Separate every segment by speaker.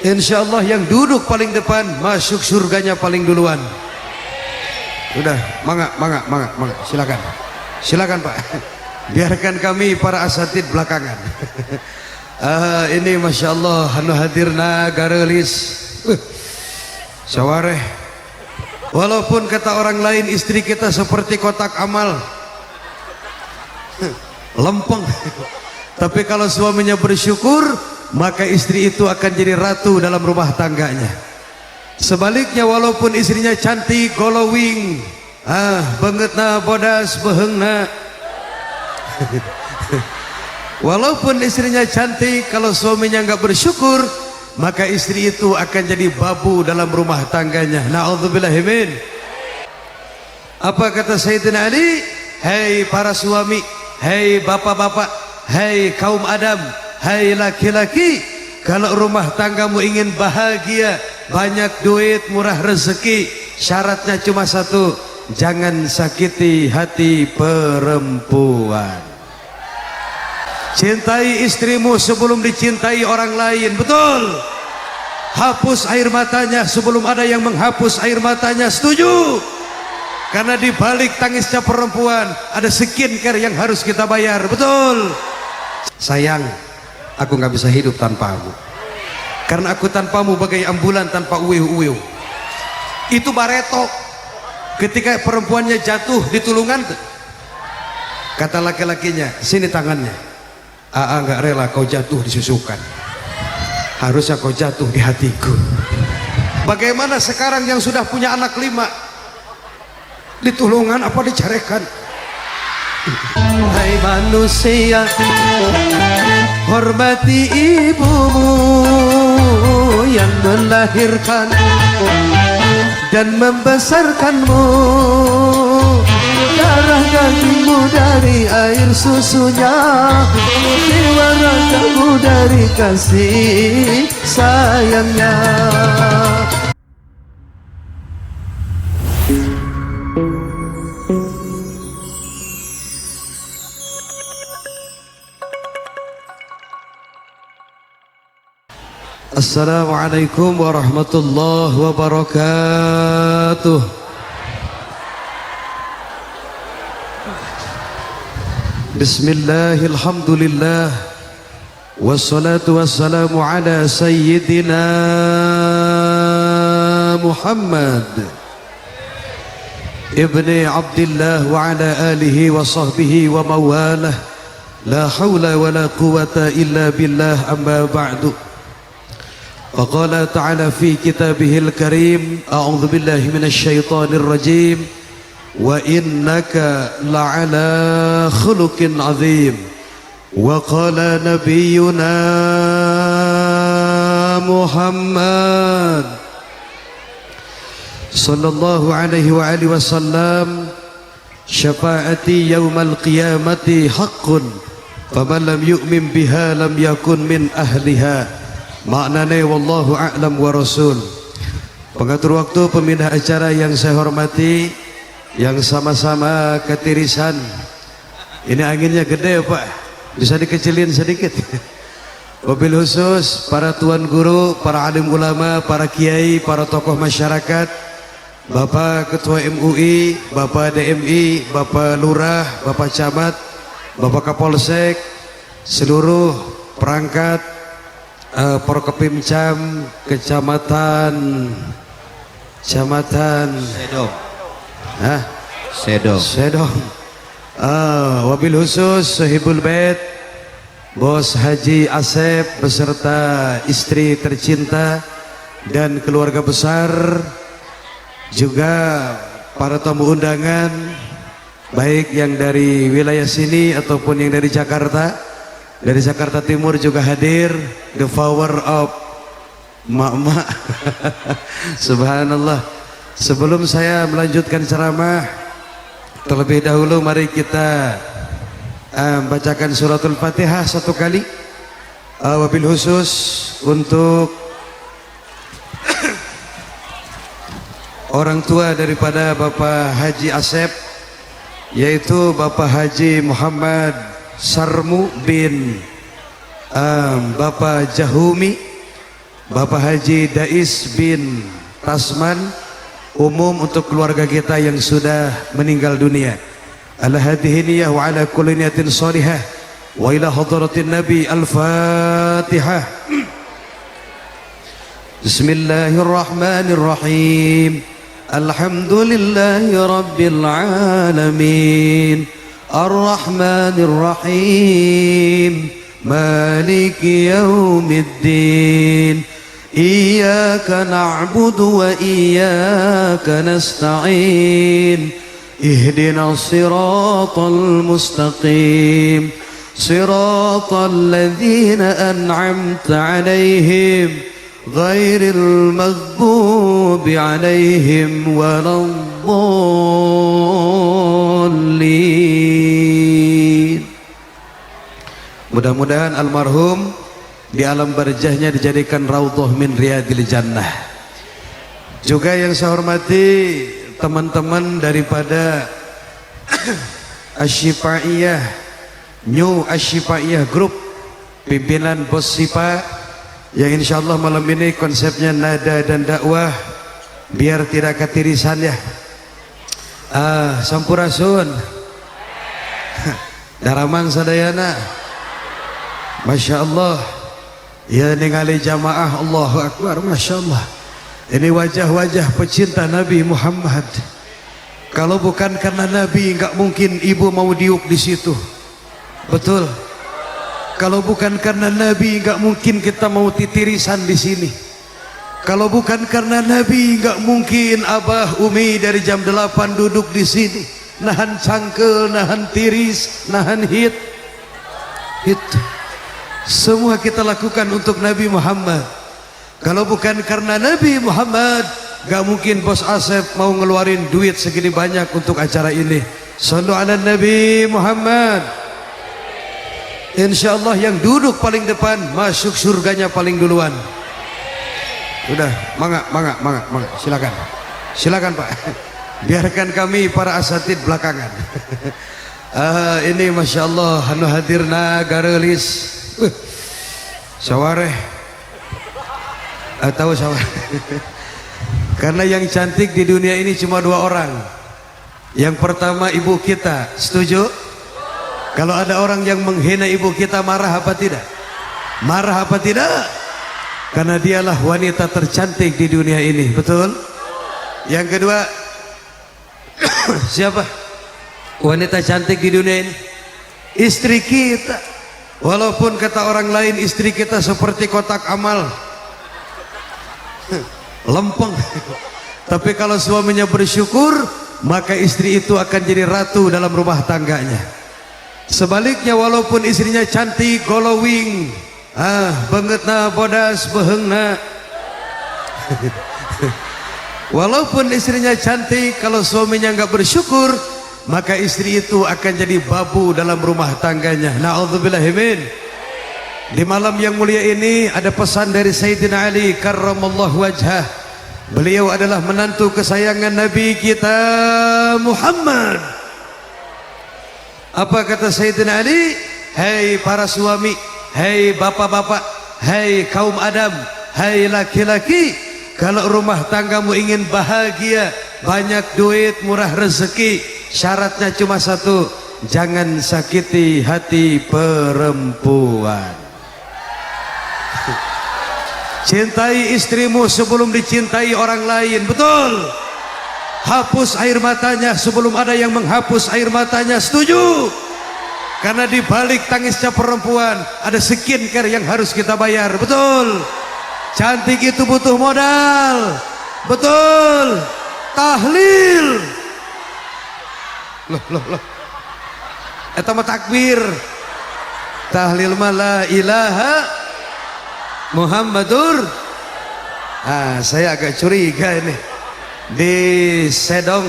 Speaker 1: Insya Allah yang duduk paling depan masuk surganya paling duluan. Udah, mangga, silakan Pak. Biarkan kami para asatid belakangan. Ini Masya Allah anu hadirna garelis sawareh. Walaupun kata orang lain istri kita seperti kotak amal lempeng, tapi kalau suaminya bersyukur maka istri itu akan jadi ratu dalam rumah tangganya. Sebaliknya walaupun istrinya cantik, glowing, bangetna bodas beheungna walaupun istrinya cantik, kalau suaminya enggak bersyukur maka istri itu akan jadi babu dalam rumah tangganya. Na'udzubillahi min. Apa kata Sayyidina Ali? Hei para suami, hei bapak-bapak, hei kaum Adam, hai laki-laki, kalau rumah tanggamu ingin bahagia, banyak duit, murah rezeki, syaratnya cuma satu, jangan sakiti hati perempuan. Cintai istrimu sebelum dicintai orang lain, betul. Hapus air matanya sebelum ada yang menghapus air matanya, setuju? Karena di balik tangisnya perempuan ada skincare yang harus kita bayar, betul. Sayang, aku nggak bisa hidup tanpamu, karena aku tanpamu bagai ambulan tanpa uwiu-uwiu. Itu Bareto ketika perempuannya jatuh di tulungan, kata laki-lakinya, sini tangannya. Nggak rela kau jatuh disusukan, harusnya kau jatuh di hatiku. Bagaimana sekarang yang sudah punya anak 5 di tulungan apa dicarekan? Hai manusia, hormati ibumu yang melahirkan dan membesarkanmu. Darah dagingmu dari air susunya, jiwa ragamu dari kasih sayangnya. Assalamualaikum warahmatullahi wabarakatuh. Bismillahirrahmanirrahim. Wassalatu wassalamu ala sayyidina Muhammad ibni Abdillah wa ala alihi wa sahbihi wa mawalah. La hawla wa la quwata illa billah, amma ba'du. Faqala ta'ala fi kitabihil karim, a'udzu billahi minasy syaithanir rajim, wa innaka la'ala khuluqin 'azim. Wa qala nabiyyuna Muhammad sallallahu alaihi wa alihi wasallam, syafaati yaumal qiyamati haqqun, faman lam yu'min biha lam yakun min ahliha. Maknanya wallahu a'lam wa rasul. Pengatur waktu, pembina acara yang saya hormati, yang sama-sama ketirisan. Ini anginnya gede Pak, bisa dikecilin sedikit. Wabil khusus para tuan guru, para alim ulama, para kiai, para tokoh masyarakat, Bapak Ketua MUI, Bapak DMI, Bapak Lurah, Bapak Camat, Bapak Kapolsek, seluruh perangkat Porkopimcam Kecamatan Sedong. Wabil khusus Sohibul Bait, Bos Haji Asep beserta istri tercinta dan keluarga besar, juga para tamu undangan baik yang dari wilayah sini ataupun yang dari Jakarta. Dari Jakarta Timur juga hadir, the power of mak-mak. Subhanallah. Sebelum saya melanjutkan ceramah, terlebih dahulu mari kita bacakan suratul Fatihah satu kali. Wabil khusus untuk orang tua daripada Bapak Haji Asep, yaitu Bapak Haji Muhammad Sarmu bin Bapak Jahumi, Bapak Haji Dais bin Tasman, umum untuk keluarga kita yang sudah meninggal dunia. Ala hadhihi niyyah wa ala kulli niyatin shalihah wa ila hadratin nabi al-fatihah. Bismillahirrahmanirrahim. Alhamdulillahi rabbil alamin. Ar-Rahmanir Rahim. Maliki yaumiddin. Iyyaka na'budu wa iyyaka nasta'in. Ihdinas siratal mustaqim. Siratal ladzina an'amta 'alaihim ghairil maghdubi 'alaihim waladdallin. Mudah-mudahan almarhum di alam barjahnya dijadikan raudhah min riyadil jannah. Juga yang saya hormati teman-teman daripada Asyifaiyah, New Asyifaiyah Group, pimpinan Bos Sipa, yang insyaallah malam ini konsepnya nada dan dakwah biar tidak ketirisan ya. Sampurasun daramang sadayana, Masya Allah. Ya ningali jamaah, Allahu Akbar, Masya Allah. Ini wajah-wajah pecinta Nabi Muhammad. Kalau bukan karena Nabi, nggak mungkin ibu mau diuk di situ. Betul. Kalau bukan karena Nabi, nggak mungkin kita mau titirisan di sini. Kalau bukan karena Nabi, nggak mungkin Abah Umi dari jam 8 duduk di sini, nahan cangkel, nahan tiris, nahan hit. Semua kita lakukan untuk Nabi Muhammad. Kalau bukan karena Nabi Muhammad, gak mungkin Bos Asep mau ngeluarin duit segini banyak untuk acara ini. Shallu ala Nabi Muhammad. Insyaallah yang duduk paling depan masuk surganya paling duluan. Udah, mangga, silakan. Silakan Pak. Biarkan kami para asatid belakangan. Ini Masya Allah, anu hadirna garelis. Sawareh atau sawareh. Karena yang cantik di dunia ini cuma 2 orang. Yang pertama ibu kita, setuju? Kalau ada orang yang menghina ibu kita, marah apa tidak? Marah apa tidak? Karena dialah wanita tercantik di dunia ini, betul? Yang kedua, siapa wanita cantik di dunia ini? Istri kita. Walaupun kata orang lain istri kita seperti kotak amal, lempeng, tapi kalau suaminya bersyukur, maka istri itu akan jadi ratu dalam rumah tangganya. Sebaliknya, walaupun istrinya cantik, glowing, bangetna bodas beheungna, walaupun istrinya cantik, kalau suaminya nggak bersyukur, maka istri itu akan jadi babu dalam rumah tangganya. Na'udzubillahi min. Di malam yang mulia ini ada pesan dari Sayyidina Ali karramallahu wajhah. Beliau adalah menantu kesayangan Nabi kita Muhammad. Apa kata Sayyidina Ali? Hei para suami, hei bapak-bapak, hei kaum Adam, hei laki-laki, kalau rumah tanggamu ingin bahagia, banyak duit, murah rezeki, syaratnya cuma satu, jangan sakiti hati perempuan. Cintai istrimu sebelum dicintai orang lain, betul? Hapus air matanya sebelum ada yang menghapus air matanya, setuju? Karena di balik tangisnya perempuan ada skincare yang harus kita bayar, betul? Cantik itu butuh modal, betul? Tahlil. Loh. Eta mah takbir. Tahlil mah la ilaha Muhammadur. Saya agak curiga ini. Di Sedong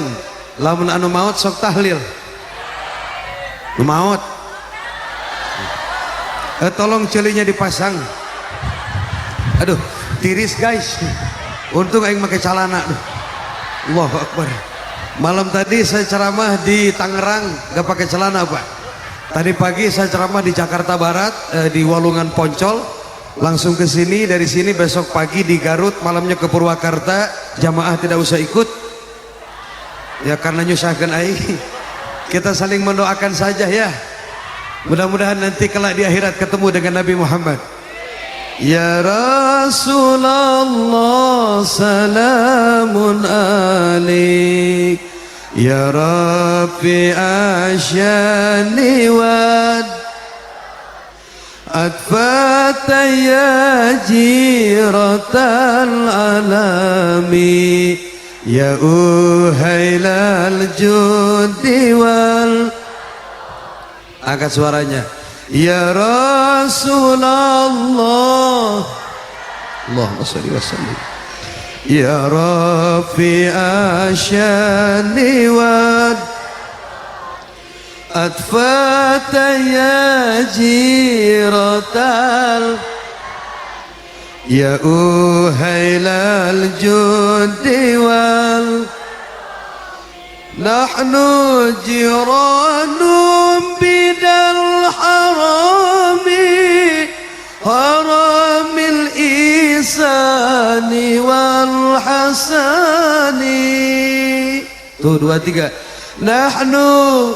Speaker 1: lamun anu maut sok tahlil. Nu maut. Tolong celinya dipasang. Aduh, tiris guys. Untung aing make celana. Allahu Akbar. Malam tadi saya ceramah di Tangerang gak pakai celana Pak. Tadi pagi saya ceramah di Jakarta Barat, di Walungan Poncol. langsung ke sini, dari sini besok pagi di Garut, malamnya ke Purwakarta. Jamaah tidak usah ikut ya karena nyusahkan aing. Kita saling mendoakan saja ya, mudah-mudahan nanti kelak di akhirat ketemu dengan Nabi Muhammad. Ya Rasulullah salamun alaik, ya Rabbi asyani wad atfata ya jiratal alami, ya uhailal judi wal. Angkat suaranya. Ya Rasulullah, Allahumma shalli wa sallim. Ya Rabbi asyani wad atfata ya jiratal, ya uhailal judi wal. Nahnu jiranum bidal harami, haramil isani wal hasani. Tuh, 2, 3. Nahnu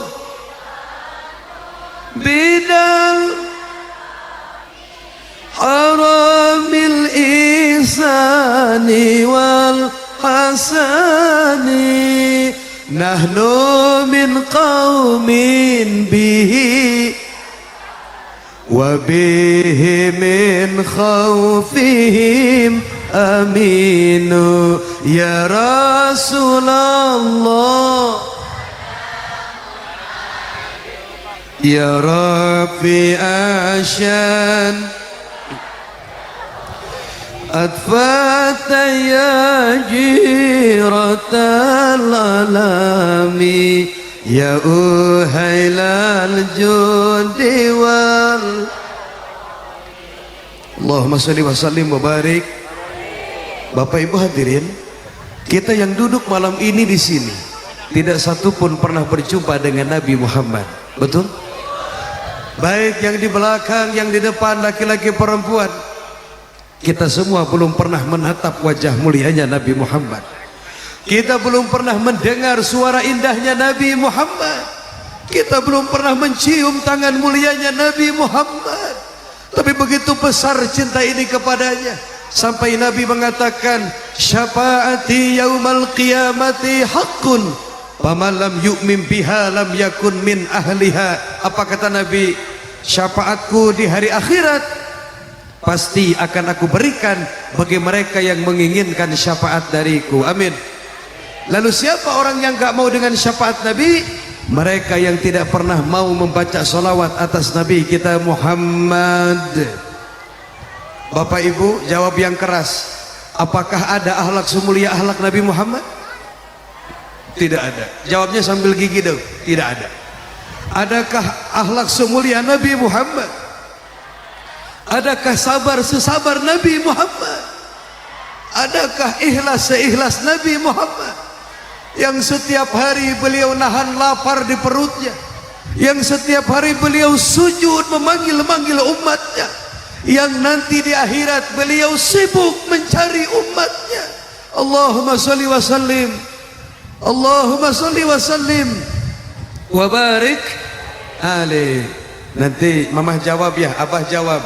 Speaker 1: bidal haramil isani wal hasani, nahnu min qaumin bihi wa bihi min khawfihim aminu. Ya Rasulullah, ya Rabbi asyan atfata ya jiratal alami, ya uhailal judi wal. Allahumma sholli wa sallim wa barik. Bapak Ibu hadirin, kita yang duduk malam ini di sini tidak satu pun pernah berjumpa dengan Nabi Muhammad. Betul? Baik yang di belakang, yang di depan, laki-laki perempuan, kita semua belum pernah menatap wajah mulianya Nabi Muhammad. Kita belum pernah mendengar suara indahnya Nabi Muhammad. Kita belum pernah mencium tangan mulianya Nabi Muhammad. Tapi begitu besar cinta ini kepadanya, sampai Nabi mengatakan, syafaati yaumal qiyamati haqqun, faman lam yu'min biha lam yakun min ahliha. Apa kata Nabi? Syafaatku di hari akhirat pasti akan aku berikan bagi mereka yang menginginkan syafaat dariku. Amin. Lalu siapa orang yang gak mau dengan syafaat Nabi? Mereka yang tidak pernah mau membaca salawat atas Nabi kita Muhammad. Bapak Ibu jawab yang keras. Apakah ada akhlak semulia akhlak Nabi Muhammad? Tidak ada. Jawabnya sambil gigi dong. Tidak ada. Adakah akhlak semulia Nabi Muhammad? Adakah sabar sesabar Nabi Muhammad? Adakah ikhlas seikhlas Nabi Muhammad? Yang setiap hari beliau nahan lapar di perutnya, yang setiap hari beliau sujud memanggil-manggil umatnya, yang nanti di akhirat beliau sibuk mencari umatnya. Allahumma sholli wa sallim, Allahumma sholli wa sallim wa barik alaih. Nanti mamah jawab ya, abah jawab.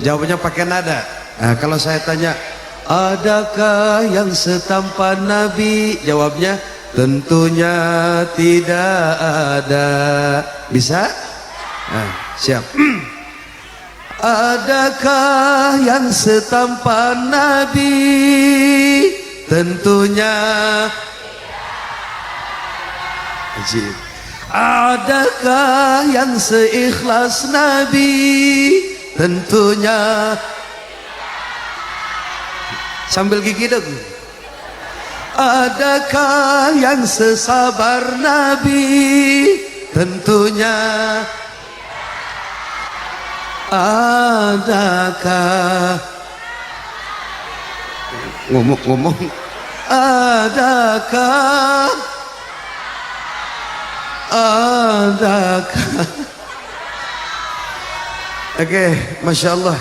Speaker 1: Jawabnya pakai nada. Nah, kalau saya tanya, adakah yang setampan Nabi? Jawabnya, tentunya tidak ada. Bisa? Nah, siap. Adakah yang setampan Nabi? Tentunya tidak. Adakah yang seikhlas Nabi? Tentunya. Sambil gigi dong. Adakah yang sesabar Nabi? Tentunya. Adakah, ngomong-ngomong, adakah, adakah. Oke, Masya Allah.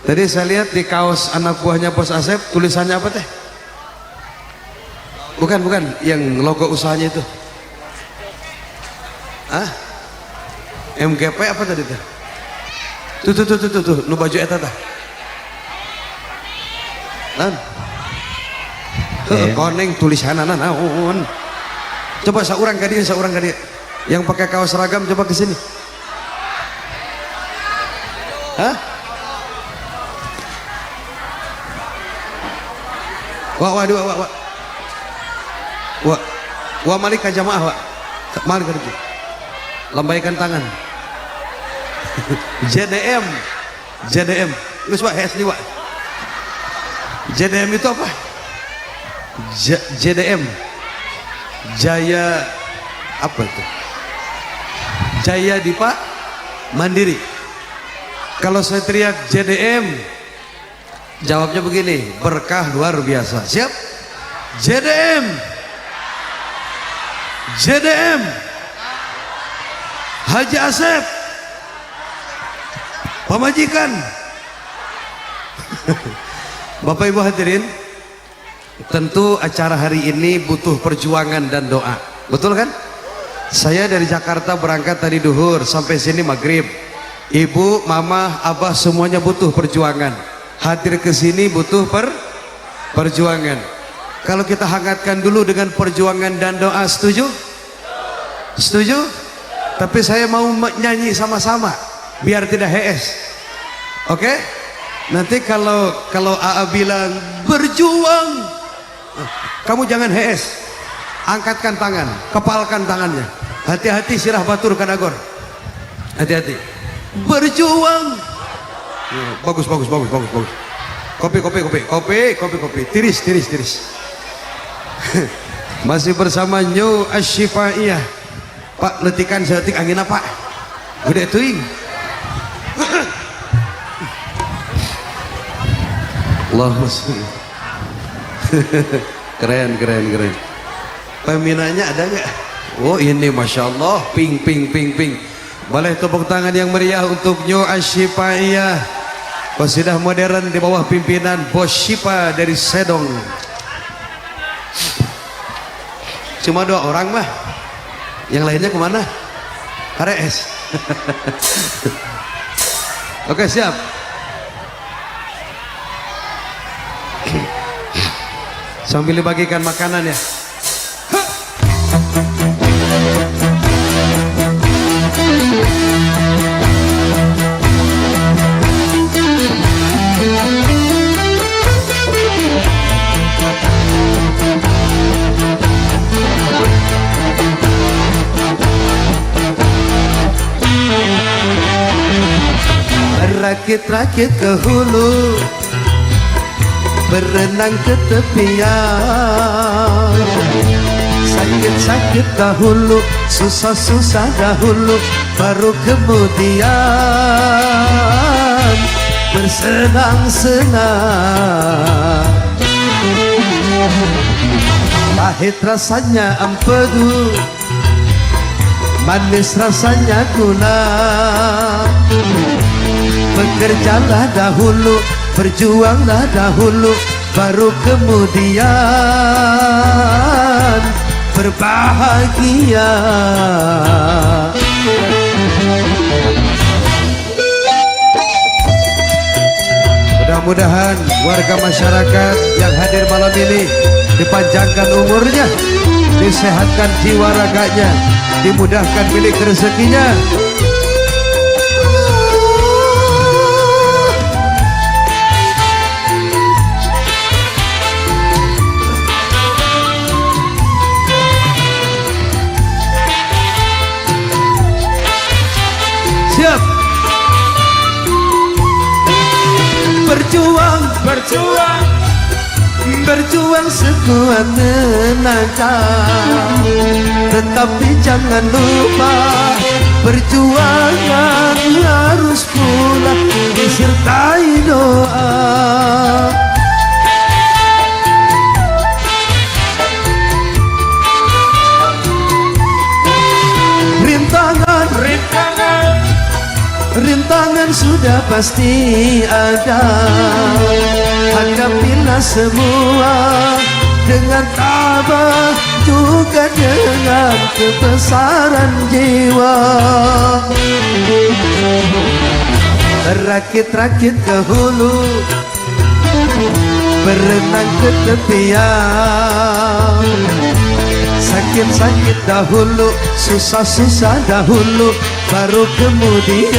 Speaker 1: Tadi saya lihat di kaos anak buahnya Bos Asep tulisannya apa teh? Bukan yang logo usahanya itu. Hah? MGP apa tadi teh? Tuh, nu baju eta tah. Lan. Koneng tulisanana naon? Coba saurang ka dieu. Yang pakai kaos seragam coba ke sini. Hah? Wa malik ka jamaah wa. Malik ka dieu. Lambaikan tangan. JDM. Geus wa HS di wa. JDM itu apa? JDM. Jaya apa itu? Jaya Dipa Mandiri. Kalau saya teriak JDM, jawabnya begini, berkah luar biasa. Siap? JDM. Haji Asep, pamajikan. Bapak Ibu hadirin, tentu acara hari ini butuh perjuangan dan doa. Betul kan? Saya dari Jakarta berangkat tadi duhur sampai sini maghrib. Ibu, mama, abah semuanya butuh perjuangan. Hadir ke sini butuh perjuangan. Kalau kita hangatkan dulu dengan perjuangan dan doa, setuju? Setuju? Tapi saya mau nyanyi sama-sama biar tidak HS. Oke? Nanti kalau AA bilang berjuang, kamu jangan HS. Angkatkan tangan, kepalkan tangannya. Hati-hati sirah batur kadagor. Hati-hati. Berjuang. Bagus. Kopi. Tiris. Masih bersama New Asyifaiyah. Pak, letikan setik angin apa? Gede tuing. Allahumma sholli. Keren. Peminatnya ada nggak? Oh ini masya Allah, ping. Boleh tepuk tangan yang meriah untuk New Asyifaiyah. Qasidah modern di bawah pimpinan Bos Syifa dari Sedong. Cuma 2 orang mah. Yang lainnya kemana? HRS. Oke, siap. Sambil dibagikan makanan ya. Rakit-rakit ke hulu, berenang ke tepian. Sakit-sakit dahulu, susah-susah dahulu, baru kemudian bersenang-senang. Pahit rasanya empedu, manis rasanya gula. Bekerjalah dahulu, berjuanglah dahulu, baru kemudian berbahagia. Mudah-mudahan warga masyarakat yang hadir malam ini dipanjangkan umurnya, disehatkan jiwa raganya, dimudahkan milik rezekinya. Siap. Berjuang sekuat tenaga, tetapi jangan lupa perjuangan harus pula disertai doa. rintangan sudah pasti ada, hadapilah semua dengan tabah, juga dengan kebesaran jiwa. Rakit-rakit ke hulu, berenang ke tepian. Sakit-sakit dahulu, susah-susah dahulu, baru kemudian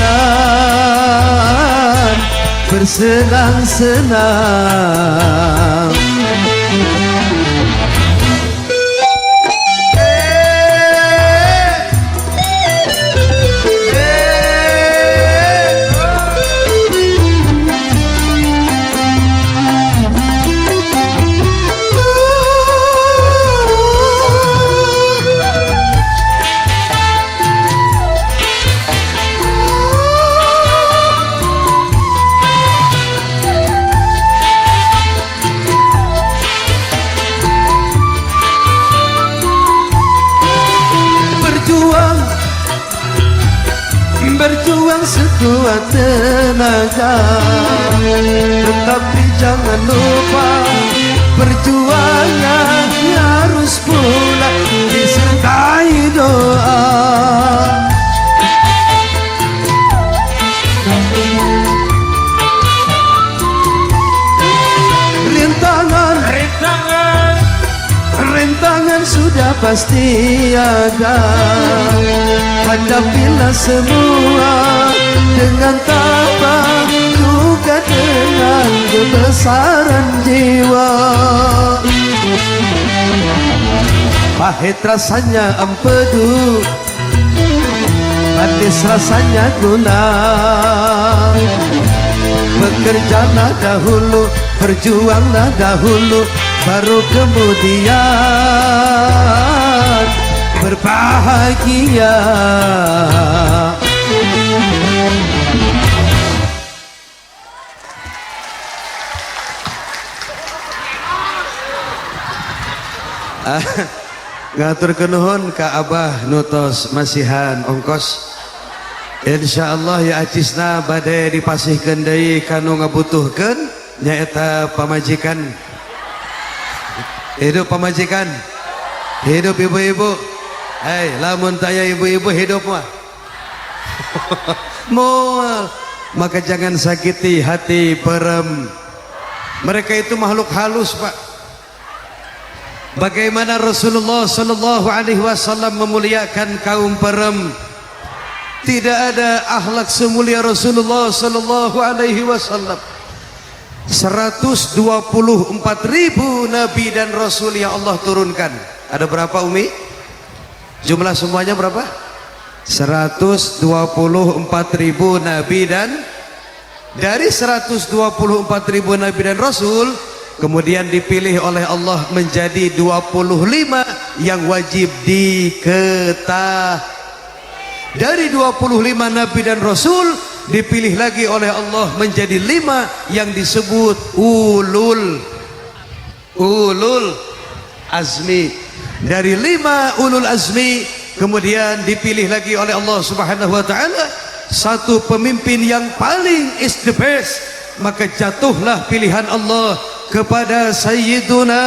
Speaker 1: bersenang-senang. Berjuang sekuat tenaga, tetapi jangan lupa perjuangan harus pula disertai doa. Rintangan sudah pasti ada, hadapilah semua dengan tabah, juga dengan kebesaran jiwa. Pahit rasanya empedu, manis rasanya guna. Bekerjalah dahulu, berjuanglah dahulu, baru kemudian berbahagia. Ngatur kenuhun ka Abah nutos masihan ongkos. Insyaallah ya acisna bade dipasihkeun deui kanu ngabutuhkeun nyaeta pamajikan. Hidup pamajikan, hidup ibu-ibu. Hei, lamun taya ibu-ibu hidup mah moal, maka jangan sakiti hati perem. Mereka itu makhluk halus, Pak. Bagaimana Rasulullah sallallahu alaihi wasallam memuliakan kaum perem. Tidak ada akhlak semulia Rasulullah sallallahu alaihi wasallam. 124.000 nabi dan rasul yang Allah turunkan. Ada berapa Umi? Jumlah semuanya berapa? 124.000 nabi, dan dari 124.000 nabi dan rasul kemudian dipilih oleh Allah menjadi 25 yang wajib diketahui. Dari 25 nabi dan rasul dipilih lagi oleh Allah menjadi 5 yang disebut ulul azmi. Dari 5 ulul azmi kemudian dipilih lagi oleh Allah Subhanahu wa taala satu pemimpin yang paling is the best. Maka jatuhlah pilihan Allah kepada Sayyiduna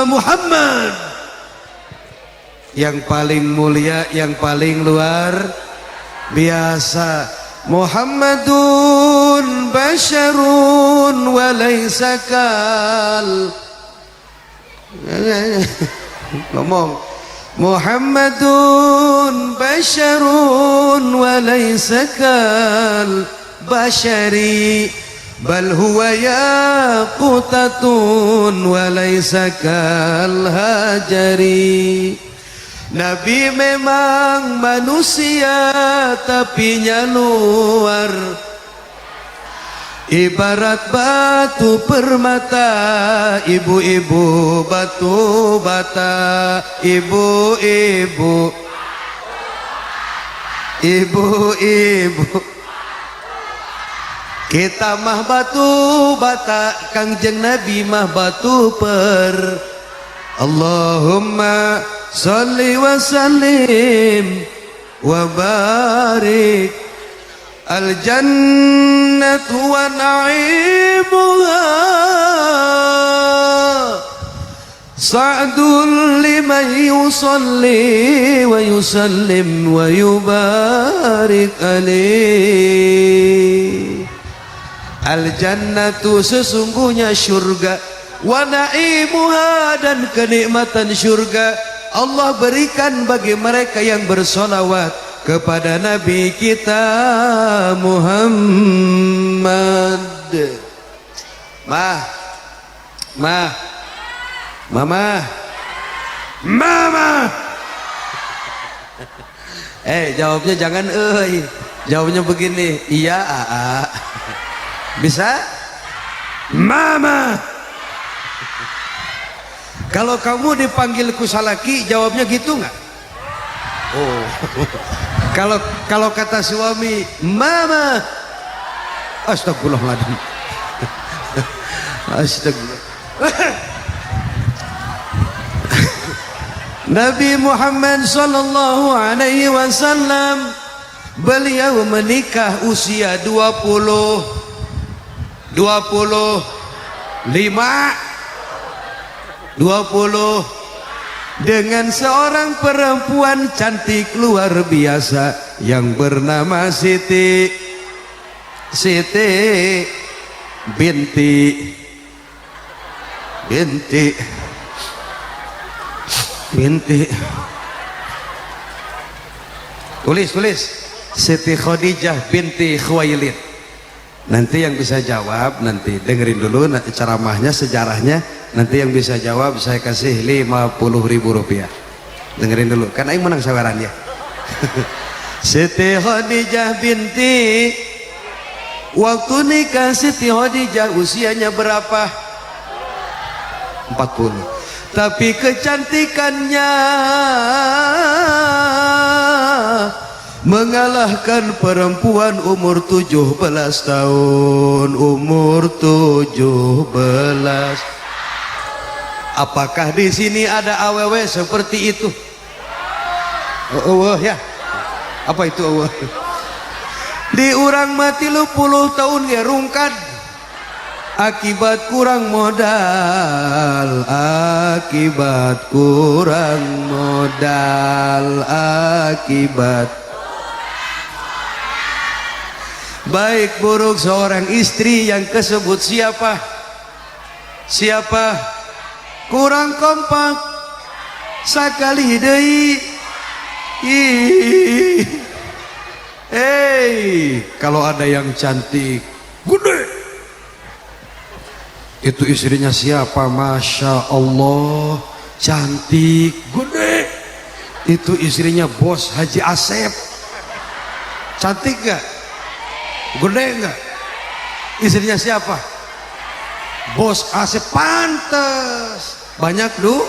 Speaker 1: Muhammad, yang paling mulia, yang paling luar biasa. Muhammadun basyarun wa laysa kal ngomong Muhammadun basyarun wa laysa kal basyari bal huwa yaqutatun wa laysa kal hajari. Nabi memang manusia tapi nya luar, ibarat batu permata, ibu-ibu batu bata, ibu-ibu kita mah batu bata, Kangjeng Nabi mah batu per. Allahumma salli wa sallim wa barik al jannatu wa na'imuha sa'dun liman yusalli wa yusallim wa yubarik alaih. Al jannatu sesungguhnya syurga, wa na'imuha dan kenikmatan syurga Allah berikan bagi mereka yang bersolawat kepada Nabi kita Muhammad. Mama. Jawabnya jangan jawabnya begini, iya aa. Bisa? Mama. Kalau kamu dipanggil kusalaki, jawabnya gitu nggak? Oh. Kalau kata suami, mama. Astagfirullahaladzim. Astagfirullah. Nabi Muhammad sallallahu alaihi wasallam beliau menikah usia 25 dengan seorang perempuan cantik luar biasa yang bernama Siti binti tulis Siti Khadijah binti Khuwailid. Nanti yang bisa jawab, nanti dengerin dulu nanti ceramahnya, sejarahnya. Nanti yang bisa jawab saya kasih 50.000 rupiah. Dengerin dulu, kan aing menang saweran ya. Siti Khadijah binti, waktu nikah Siti Khadijah usianya berapa? 40. Tapi kecantikannya mengalahkan perempuan umur 17 tahun. Apakah di sini ada awewe seperti itu? Ya. Apa itu awah? Di urang mati 30 tahun ya rungkad. Akibat kurang modal. Baik buruk seorang istri yang kesebut siapa? Kurang kompak sakali deui. Kalau ada yang cantik gede, itu istrinya siapa? Masya Allah, cantik gede. Itu istrinya Bos Haji Asep. Cantik gak? Gede gak? Istrinya siapa? Bos Asep. Pantes banyak lu.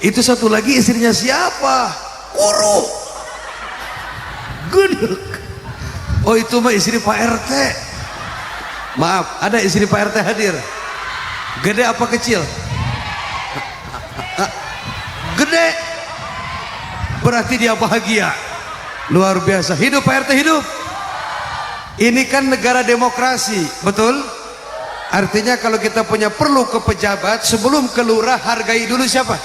Speaker 1: Itu satu lagi istrinya siapa? Guru gede. Oh itu mah istri Pak RT. Maaf, ada istri Pak RT hadir. Gede apa kecil? Gede. Berarti dia bahagia. Luar biasa. Hidup Pak RT, hidup. Ini kan negara demokrasi, betul? Artinya kalau kita punya perlu ke pejabat, sebelum ke lurah hargai dulu siapa?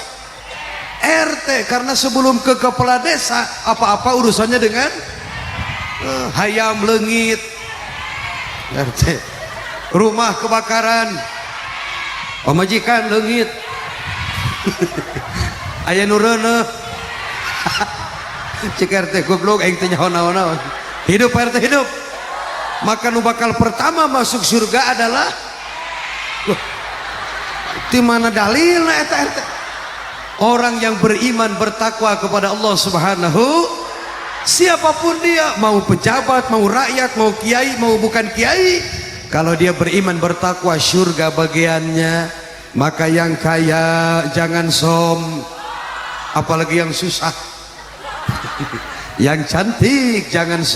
Speaker 1: RT. Karena sebelum ke kepala desa, apa-apa urusannya dengan hayam lengit. RT. Rumah kebakaran, pemajikan lengit. Aya nu reuneuh. Cek RT goblok aing teh nyaho naon-naon. Hidup RT, hidup. Maka nu bakal pertama masuk surga adalah di mana dalilna eta RT? Orang yang beriman bertakwa kepada Allah Subhanahu. Siapapun dia, mau pejabat, mau rakyat, mau kiai, mau bukan kiai, kalau dia beriman bertakwa surga bagiannya. Maka yang kaya jangan apalagi yang susah. Yang cantik jangan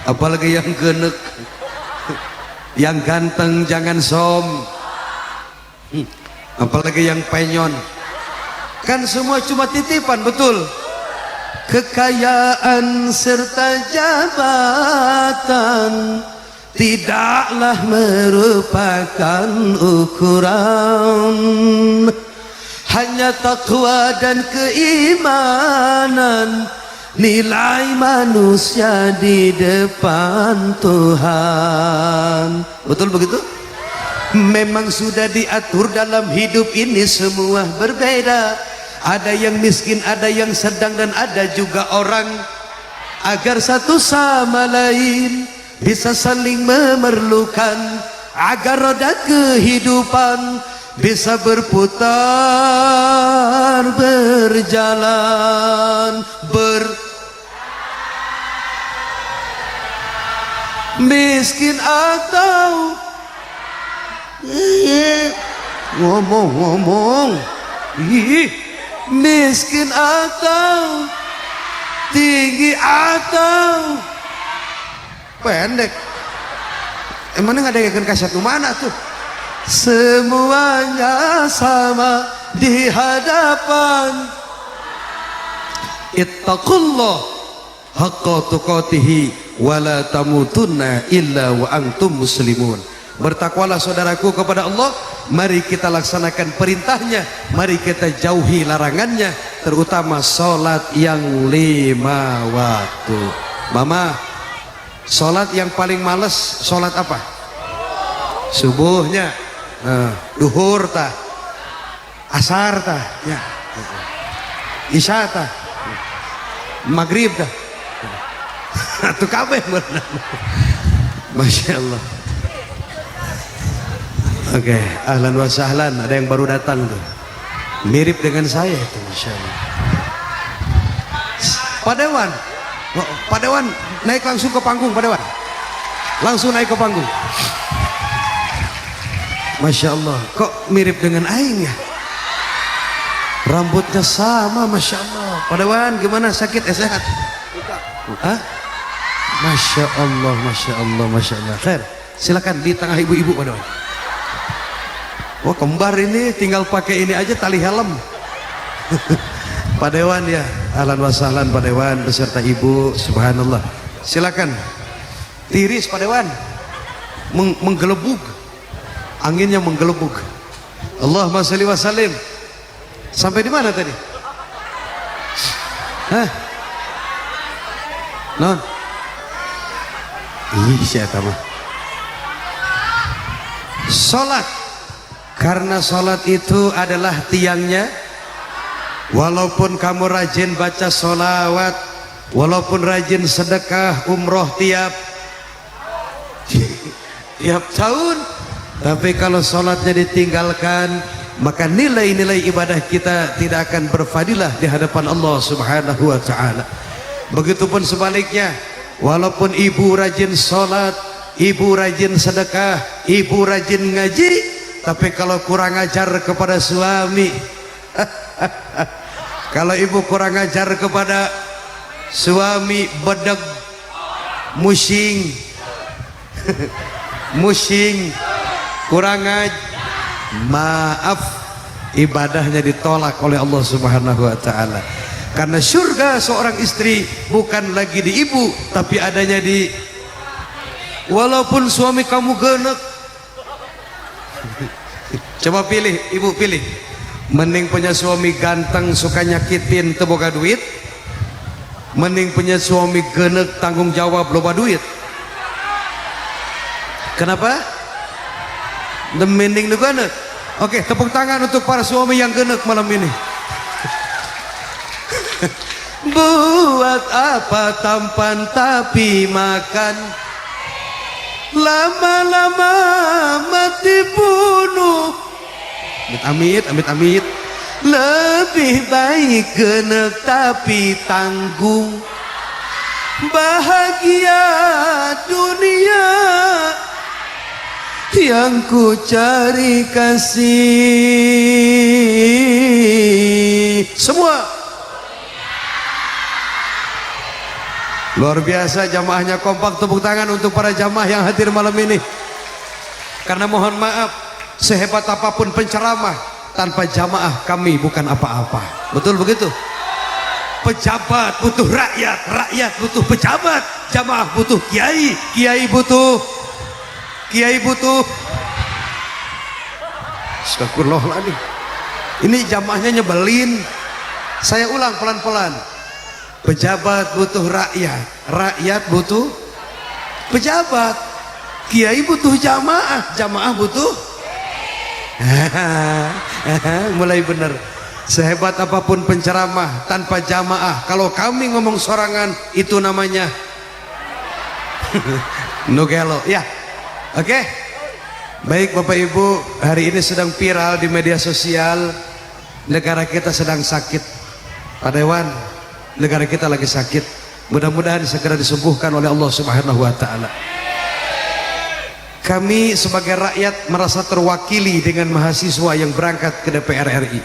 Speaker 1: apalagi yang genek. Yang ganteng jangan apalagi yang penyon. Kan semua cuma titipan, betul? kekayaan serta jabatan tidaklah merupakan ukuran. Hanya takwa dan keimanan nilai manusia di depan Tuhan. Betul begitu? Memang sudah diatur dalam hidup ini semua berbeda. Ada yang miskin, ada yang sedang, dan ada juga orang. Agar satu sama lain bisa saling memerlukan, agar roda kehidupan bisa berputar, berjalan, miskin atau ngomong-ngomong, miskin atau tinggi atau pendek, emangnya nggak ada yang kaset mana tuh? Semuanya sama di hadapan. Ittaqullah haqqa tuqatihi wa la tamutunna illa wa antum muslimun. Bertakwalah saudaraku kepada Allah. Mari kita laksanakan perintahnya, mari kita jauhi larangannya, terutama sholat yang 5 waktu. Mama, sholat yang paling males sholat apa? Subuhnya, duhur tah, asar tah, ya, isya tah, maghrib tah, atau kabeh benar. Masya Allah. Oke, ahlan wa sahlan. Ada yang baru datang tuh, mirip dengan saya itu, Masya Allah. Pak Dewan, Pak Dewan naik langsung ke panggung. Pak Dewan langsung naik ke panggung. Masya Allah, kok mirip dengan aing ya? Rambutnya sama, Masya Allah. Pak Dewan gimana, sakit sehat? Hah? Masya Allah, Masya Allah, Masya Allah. Khair, silakan di tengah ibu-ibu Pak Dewan. Wah, kembar ini tinggal pakai ini aja, tali helm. Pak Dewan ya, ahlan wa sahlan Pak Dewan beserta ibu, subhanallah. Silakan. Tiris Pak Dewan, menggelebug, anginnya menggelebug. Allahumma sholli wa sallim. Sampai di mana tadi? Hah? Non? Ih, siapa mah? Salat. Karena salat itu adalah tiangnya. Walaupun kamu rajin baca sholawat, walaupun rajin sedekah umroh tiap tahun, tapi kalau sholatnya ditinggalkan, maka nilai-nilai ibadah kita tidak akan berfadilah di hadapan Allah Subhanahu wa ta'ala. Begitupun sebaliknya, walaupun ibu rajin sholat, ibu rajin sedekah, ibu rajin ngaji, tapi kalau kurang ajar kepada suami, kalau ibu kurang ajar kepada suami, bedeg, musing, musing, kurang ajar, maaf, ibadahnya ditolak oleh Allah Subhanahu wa ta'ala. Karena surga seorang istri bukan lagi di ibu, tapi adanya di, walaupun suami kamu genek. Coba pilih, ibu pilih, mending punya suami ganteng suka nyakitin teboga duit, mending punya suami genek tanggung jawab loba duit. Kenapa? Mending lu genek. Oke, tepuk tangan untuk para suami yang genek malam ini. Buat apa tampan tapi makan, lama-lama mati bunuh. Amit, amit, amit. Lebih baik genek tapi tanggung, bahagia dunia yang ku cari kasih. Semua luar biasa, jamaahnya kompak. Tepuk tangan untuk para jamaah yang hadir malam ini. Karena mohon maaf, sehebat apapun penceramah, tanpa jamaah kami bukan apa-apa. Betul begitu? pejabat butuh rakyat, rakyat butuh pejabat, jamaah butuh kiai, kiai butuh Astagfirullahaladzim. Ini jamaahnya nyebelin. Saya ulang pelan-pelan. Pejabat butuh rakyat, rakyat butuh pejabat, kiai butuh jamaah, jamaah butuh mulai bener. Sehebat apapun penceramah tanpa jamaah, kalau kami ngomong sorangan, itu namanya nugelo ya. Oke, baik Bapak Ibu, hari ini sedang viral di media sosial, negara kita sedang sakit. Pak Dewan, negara kita lagi sakit, mudah-mudahan segera disembuhkan oleh Allah Subhanahu wa Ta'ala. Kami sebagai rakyat merasa terwakili dengan mahasiswa yang berangkat ke DPR RI,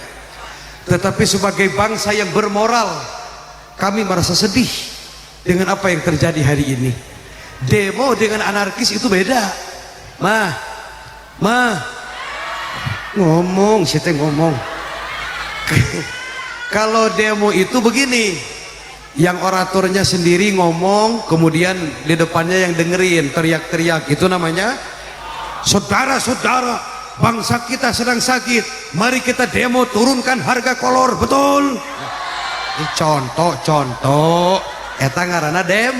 Speaker 1: tetapi sebagai bangsa yang bermoral, kami merasa sedih dengan apa yang terjadi hari ini. Demo dengan anarkis itu beda. Ngomong, siapa ngomong. Kalau demo itu begini, yang oratornya sendiri ngomong, kemudian di depannya yang dengerin teriak-teriak, itu namanya saudara-saudara, bangsa kita sedang sakit, mari kita demo turunkan harga kolor. Betul? Contoh eta ngaranna dem.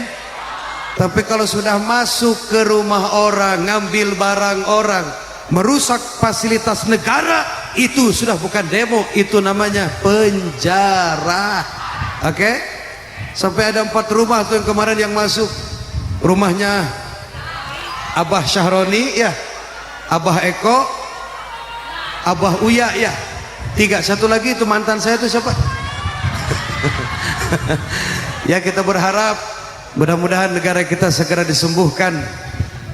Speaker 1: Tapi kalau sudah masuk ke rumah orang, ngambil barang orang, merusak fasilitas negara, itu sudah bukan demo, itu namanya penjara. Oke? Sampai ada 4 rumah tuh yang kemarin yang masuk. Rumahnya Abah Syahroni ya, Abah Eko, Abah Uya ya, 3. Satu lagi itu mantan saya itu siapa? Ya, kita berharap mudah-mudahan negara kita segera disembuhkan.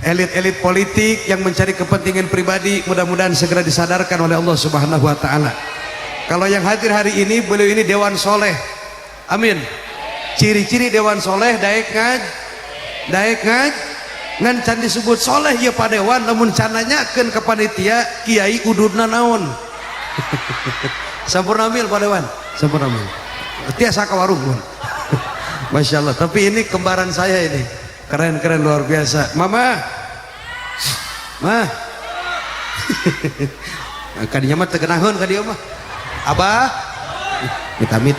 Speaker 1: Elit-elit politik yang mencari kepentingan pribadi mudah-mudahan segera disadarkan oleh Allah Subhanahu wa Ta'ala. Kalau yang hadir hari ini, beliau ini Dewan Soleh. Amin. Ciri-ciri Dewan Soleh daek ngaj ngan can disebut soleh ya Pak Dewan, namun cananyakeun ke panitia kiai ududna naon. Sampurna mil Pak Dewan, sampurna mil. Tiasa ka warung. Masya Allah. Tapi ini kembaran saya ini, keren-keren luar biasa. Mama, kadinya mah tegenahun kadieu mah. Abah, mit-amit.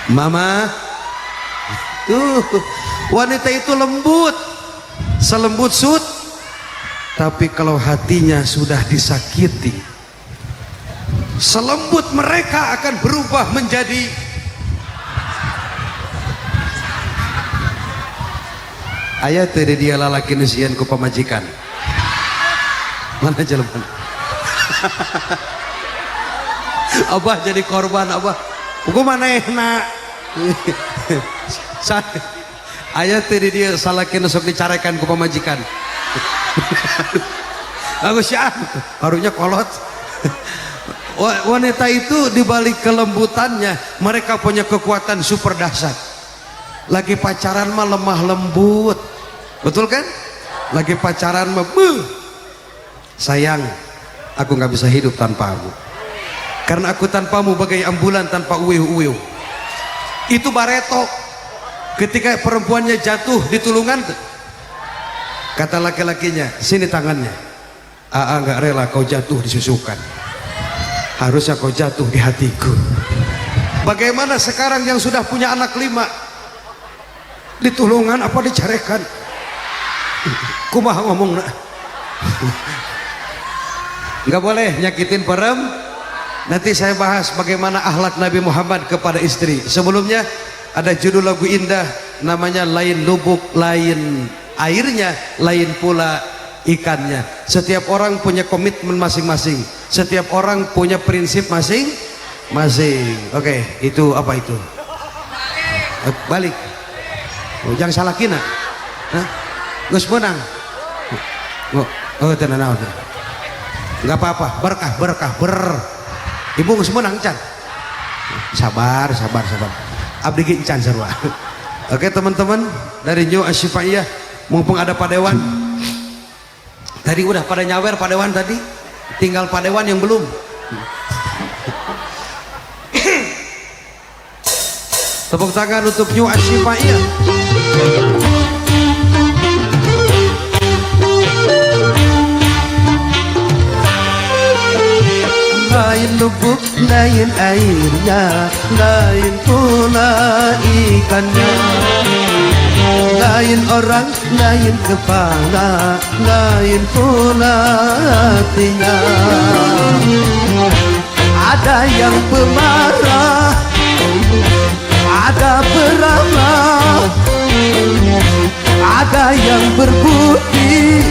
Speaker 1: Mama, tuh wanita itu lembut, selembut sud. Tapi kalau hatinya sudah disakiti, selembut mereka akan berubah menjadi ayat dari dia lalaki nusian ku pamajikan. Mana jelema? Abah jadi korban, Abah. Ku manehna. Ayat dari dia salaki nu sok dicarekan ku pamajikan. Aku syah, harunya kolot. Wanita itu dibalik kelembutannya, mereka punya kekuatan super dahsyat. Lagi pacaran mah lemah lembut, betul kan? Lagi pacaran mah sayang, aku nggak bisa hidup tanpamu, karena aku tanpamu bagai ambulan tanpa uwiu-uwiu. Itu Bareto ketika perempuannya jatuh di tulungan, kata laki-lakinya, sini tangannya. Aa nggak rela kau jatuh disusukan, harusnya kau jatuh di hatiku. Bagaimana sekarang yang sudah punya anak 5 ditulungan apa dicarekan? Kumaha ngomong nak? Nggak boleh nyakitin Nanti saya bahas bagaimana akhlak Nabi Muhammad kepada istri. Sebelumnya ada judul lagu indah namanya Lain Lubuk Lain Airnya, Lain Pula Ikannya. Setiap orang punya komitmen masing-masing, setiap orang punya prinsip masing-masing. Oke, itu apa itu? Balik. Oh, jangan salah kina. Gus menang. Oh, tenang. Nggak apa-apa, berkah. Ibu gus menang can. Sabar. Abdi ge can sarua. Oke teman-teman dari New Asyifaiyah, mumpung ada Pak Dewan. Tadi udah pada nyawer Pak Dewan tadi, tinggal Pak Dewan yang belum. Tepuk tangan untuk New Ashifaiyah. Lain lubuk, lain airnya, lain pula ikannya. Lain orang, lain kepala, lain pula hatinya. Ada yang pemarah, ada peramah, ada yang berbudi,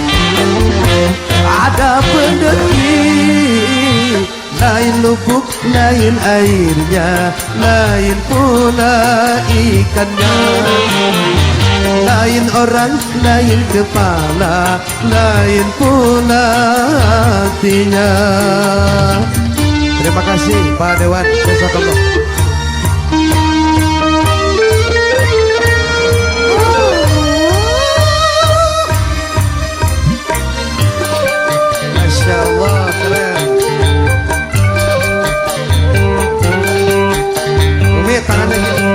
Speaker 1: ada pendekik. Lain lubuk, lain airnya, lain pula ikannya. Lain orang, lain kepala, lain pula hatinya. Terima kasih Pak Dewan. Jazakallah. Masya Allah, keren. Umi tangannya gitu.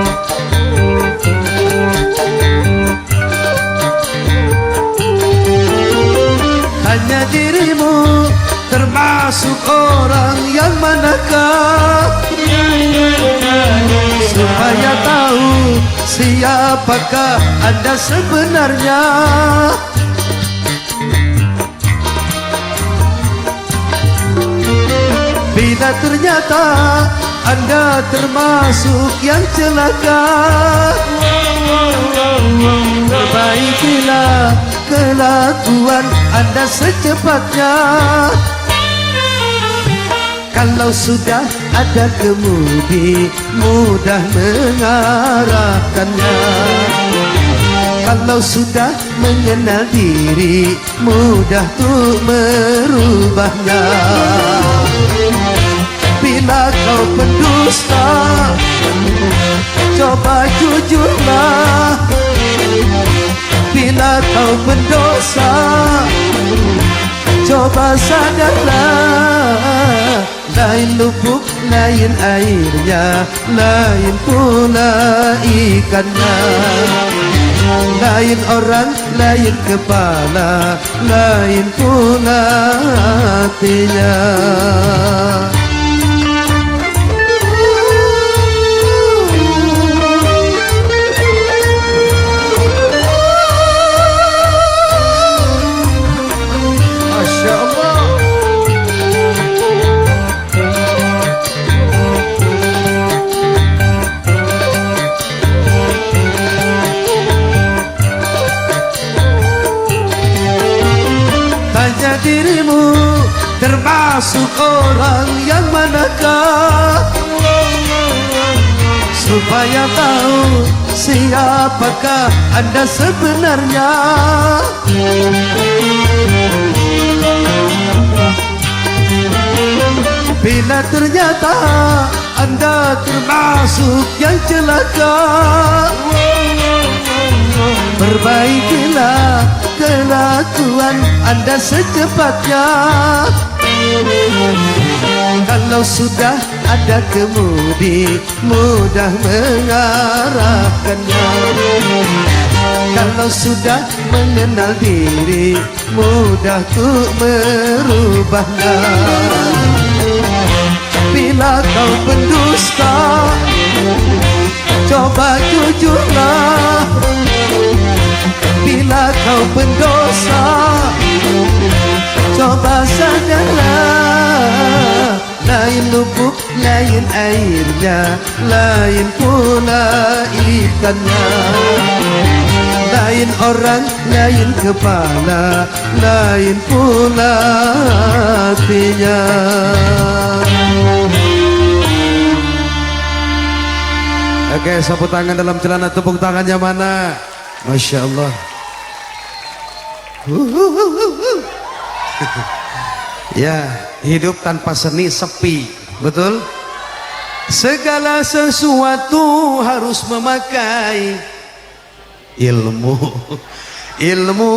Speaker 1: Hanya dirimu termasuk orang yang manakah, supaya tahu siapakah Anda sebenarnya. Bila ternyata Anda termasuk yang celaka, perbaikilah kelakuan Anda secepatnya. Kalau sudah ada kemudi, mudah mengarahkannya. Kalau sudah mengenal diri, mudah tuh merubahnya. Bila kau pendusta, coba jujurlah. Bila kau pendosa, coba sadarlah. Lain lubuk, lain airnya, lain pula ikannya. Lain orang, lain kepala, lain pula hatinya. Dirimu termasuk orang yang manakah, supaya tahu siapakah Anda sebenarnya. Bila ternyata Anda termasuk yang celaka, perbaikilah kelakuan Anda secepatnya. Kalau sudah ada kemudi, mudah mengarahkannya. Kalau sudah mengenal diri, mudah tuh merubahnya. Bila kau pendusta, coba jujurlah. Bila kau pendosa, coba sadarlah. Lain lubuk, lain airnya, lain pula ikannya. Lain orang, lain kepala, lain pula hatinya. Oke, sapu tangan dalam celana, tepuk tangannya mana? Masya Allah. Ya, hidup tanpa seni sepi, betul? Segala sesuatu harus memakai ilmu, ilmu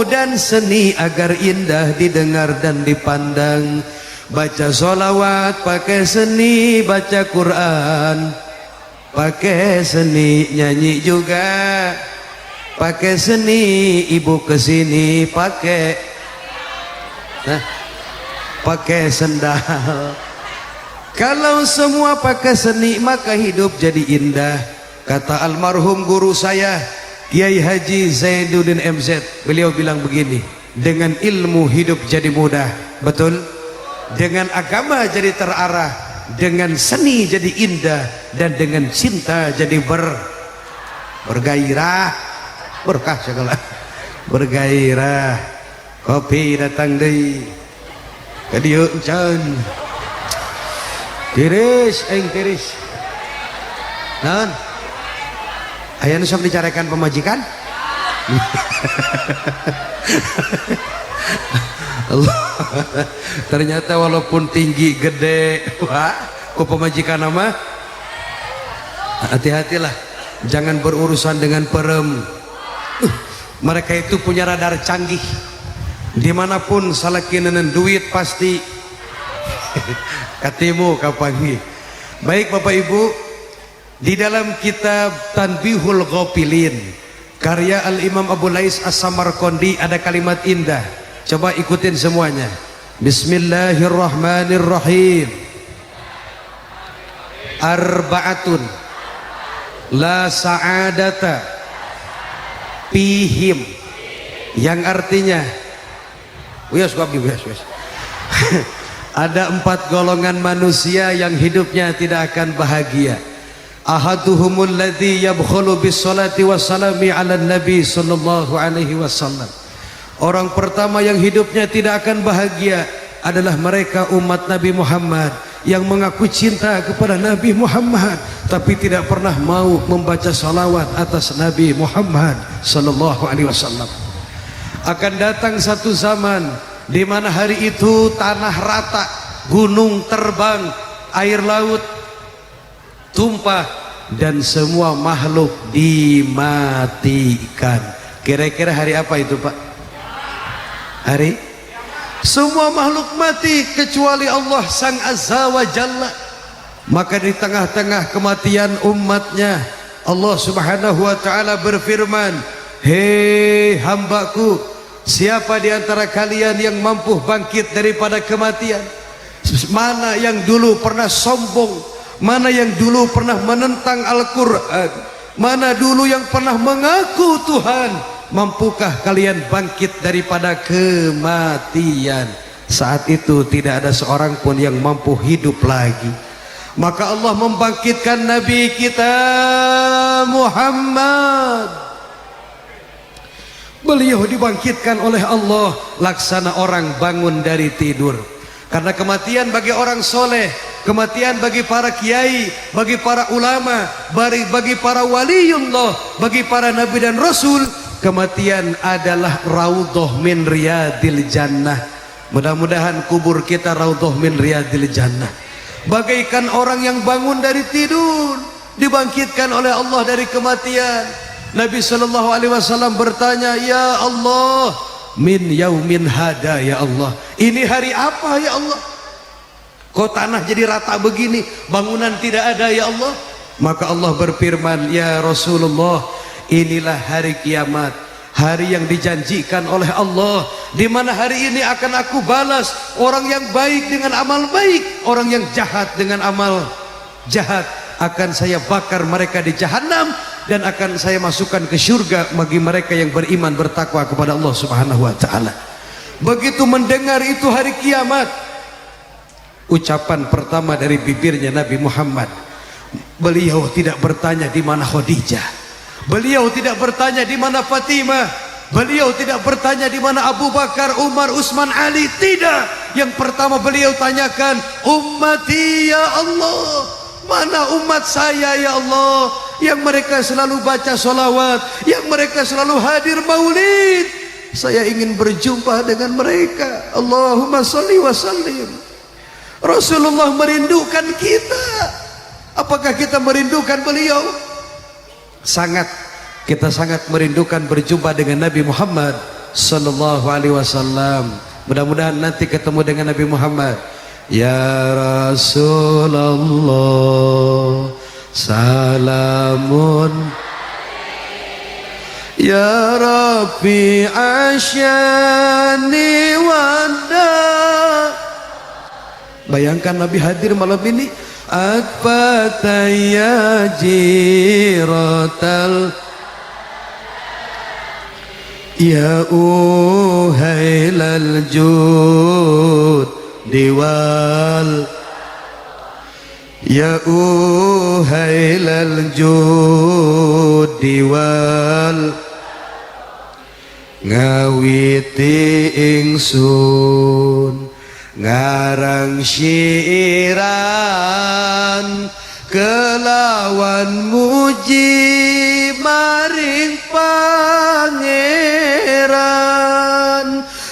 Speaker 1: dan seni agar indah didengar dan dipandang. Baca sholawat pakai seni, baca Quran pakai seni nyanyi juga, pakai seni ibu kesini pakai sendal. Kalau semua pakai seni maka hidup jadi indah. Kata almarhum guru saya Kiai Haji Zainuddin MZ, beliau bilang begini, dengan ilmu hidup jadi mudah, betul? Dengan agama jadi terarah, dengan seni jadi indah, dan dengan cinta jadi bergairah, berkah segala, bergairah. Kopi datang deui ka dieu encan. Tiris tiris. Naon? Aya nu sok dicarekan pemajikan? Allah. Ternyata walaupun tinggi gede, wah, ku pemajikan nama hati-hatilah, jangan berurusan dengan perem. Mereka itu punya radar canggih, dimanapun salakinanan duit pasti katimu kapangi. Baik Bapak Ibu, di dalam kitab Tanbihul Ghafilin karya Al-Imam Abu Lais As-Samarqandi ada kalimat indah, coba ikutin semuanya. Bismillahirrahmanirrahim. Arba'atun la sa'adata fihim, yang artinya ada 4 golongan manusia yang hidupnya tidak akan bahagia. Ahaduhumul ladzi yabkhulu bis salati wassalami ala nabi sallallahu alaihi wasallam. Orang pertama yang hidupnya tidak akan bahagia adalah mereka umat Nabi Muhammad yang mengaku cinta kepada Nabi Muhammad tapi tidak pernah mau membaca salawat atas Nabi Muhammad sallallahu alaihi wasallam. Akan datang satu zaman di mana hari itu tanah rata, gunung terbang, air laut tumpah, dan semua makhluk dimatikan. Kira-kira hari apa itu Pak? Hari semua makhluk mati kecuali Allah Sang Azza wa Jalla. Maka di tengah-tengah kematian umatnya, Allah Subhanahu wa ta'ala berfirman, hei hambaku, siapa di antara kalian yang mampu bangkit daripada kematian? Mana yang dulu pernah sombong, mana yang dulu pernah menentang Al-Quran, mana dulu yang pernah mengaku Tuhan, mampukah kalian bangkit daripada kematian? Saat itu tidak ada seorang pun yang mampu hidup lagi. Maka Allah membangkitkan Nabi kita Muhammad. Beliau dibangkitkan oleh Allah laksana orang bangun dari tidur. Karena kematian bagi orang soleh, kematian bagi para kiai, bagi para ulama, bagi para waliullah, bagi para nabi dan rasul, kematian adalah raudhah min riyadil jannah. Mudah-mudahan kubur kita raudhah min riyadil jannah. Bagaikan orang yang bangun dari tidur, dibangkitkan oleh Allah dari kematian. Nabi sallallahu alaihi wasallam bertanya, ya Allah, min yaumin hada ya Allah, ini hari apa ya Allah? Kok tanah jadi rata begini, bangunan tidak ada ya Allah? Maka Allah berfirman, ya Rasulullah, inilah hari kiamat, hari yang dijanjikan oleh Allah, di mana hari ini akan aku balas orang yang baik dengan amal baik, orang yang jahat dengan amal jahat akan saya bakar mereka di jahanam, dan akan saya masukkan ke surga bagi mereka yang beriman bertakwa kepada Allah Subhanahu wa ta'ala. Begitu mendengar itu hari kiamat, ucapan pertama dari bibirnya Nabi Muhammad, beliau tidak bertanya di mana Khadijah, beliau tidak bertanya di mana Fatimah, beliau tidak bertanya di mana Abu Bakar, Umar, Utsman, Ali, tidak. Yang pertama beliau tanyakan, ummati ya Allah, mana umat saya ya Allah, yang mereka selalu baca sholawat, yang mereka selalu hadir maulid. Saya ingin berjumpa dengan mereka. Allahumma sholli wa sallim. Rasulullah merindukan kita. Apakah kita merindukan beliau? Sangat. Kita sangat merindukan berjumpa dengan Nabi Muhammad sallallahu alaihi wasallam. Mudah-mudahan nanti ketemu dengan Nabi Muhammad. Ya Rasulullah salamun ya Rabbi asyani wanda. Bayangkan Nabi hadir malam ini. Akfataya jiratal ya uhailal jud diwal ya uhailal jud diwal ngawiti ingsun ngarang syiran kelawan muji maring pangeran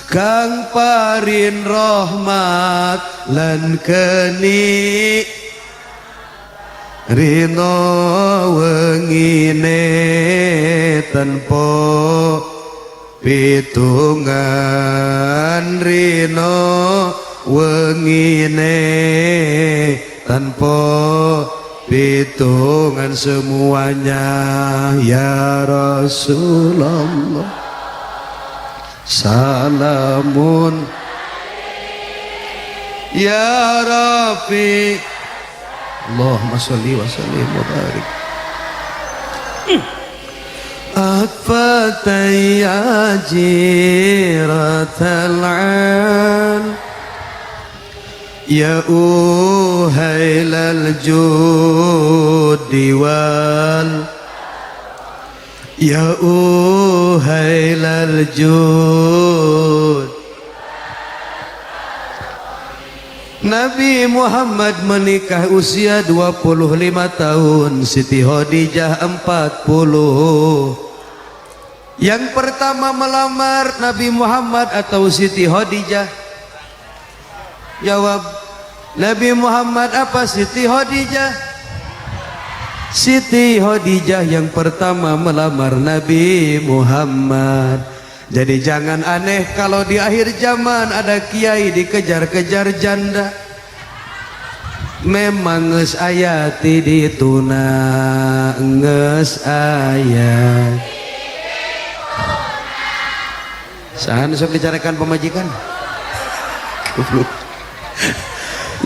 Speaker 1: kang parin rahmat lan keni rino wengine tanpa pitungan rino wengine tanpa pitungan semuanya ya Rasulullah salamun ya Rabbi Allahumma sholli wa sallim wa barik akfataya jiratal al ya uhailal judi wal ya uhailal jud. Nabi Muhammad menikah usia 25 tahun, Siti Khadijah 40. Yang pertama melamar Nabi Muhammad atau Siti Khadijah? Jawab, Nabi Muhammad apa Siti Khadijah? Siti Khadijah yang pertama melamar Nabi Muhammad. Jadi jangan aneh kalau di akhir zaman ada kiai dikejar-kejar janda. Memang nges ayati dituna nges ayat. Sahan sok dicarikan pemajikan.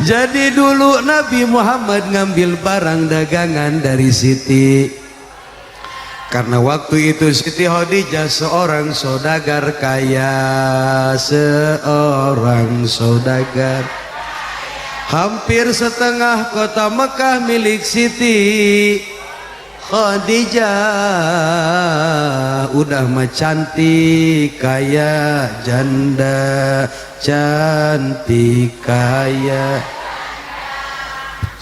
Speaker 1: Jadi dulu Nabi Muhammad ngambil barang dagangan dari Siti. Karena waktu itu Siti Khadijah seorang saudagar kaya, seorang saudagar. Hampir setengah kota Mekah milik Siti Khadijah. Udah mah cantik kaya janda, cantik kaya,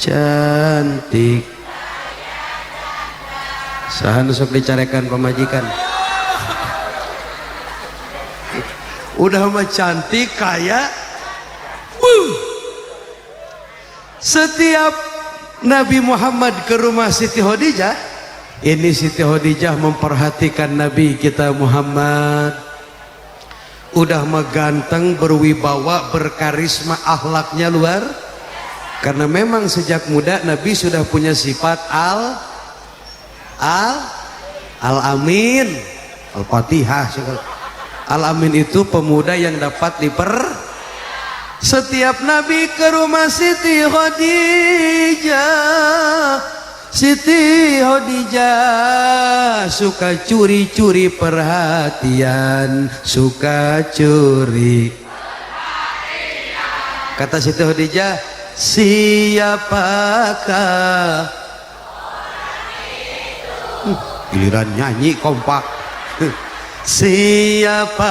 Speaker 1: cantik. Sahan sok dicarikan pemajikan. Udah mah cantik kaya. Setiap Nabi Muhammad ke rumah Siti Khadijah, ini Siti Khadijah memperhatikan Nabi kita Muhammad. Udah mah ganteng, berwibawa, berkarisma, akhlaknya luar. Karena memang sejak muda Nabi sudah punya sifat Al-Amin, Al-Fatihah. Al-Amin itu pemuda yang dapat Setiap Nabi ke rumah Siti Khadijah, Siti Khadijah suka curi-curi perhatian, suka curi. Kata Siti Khadijah, siapakah? Giliran nyanyi kompak. Siapakah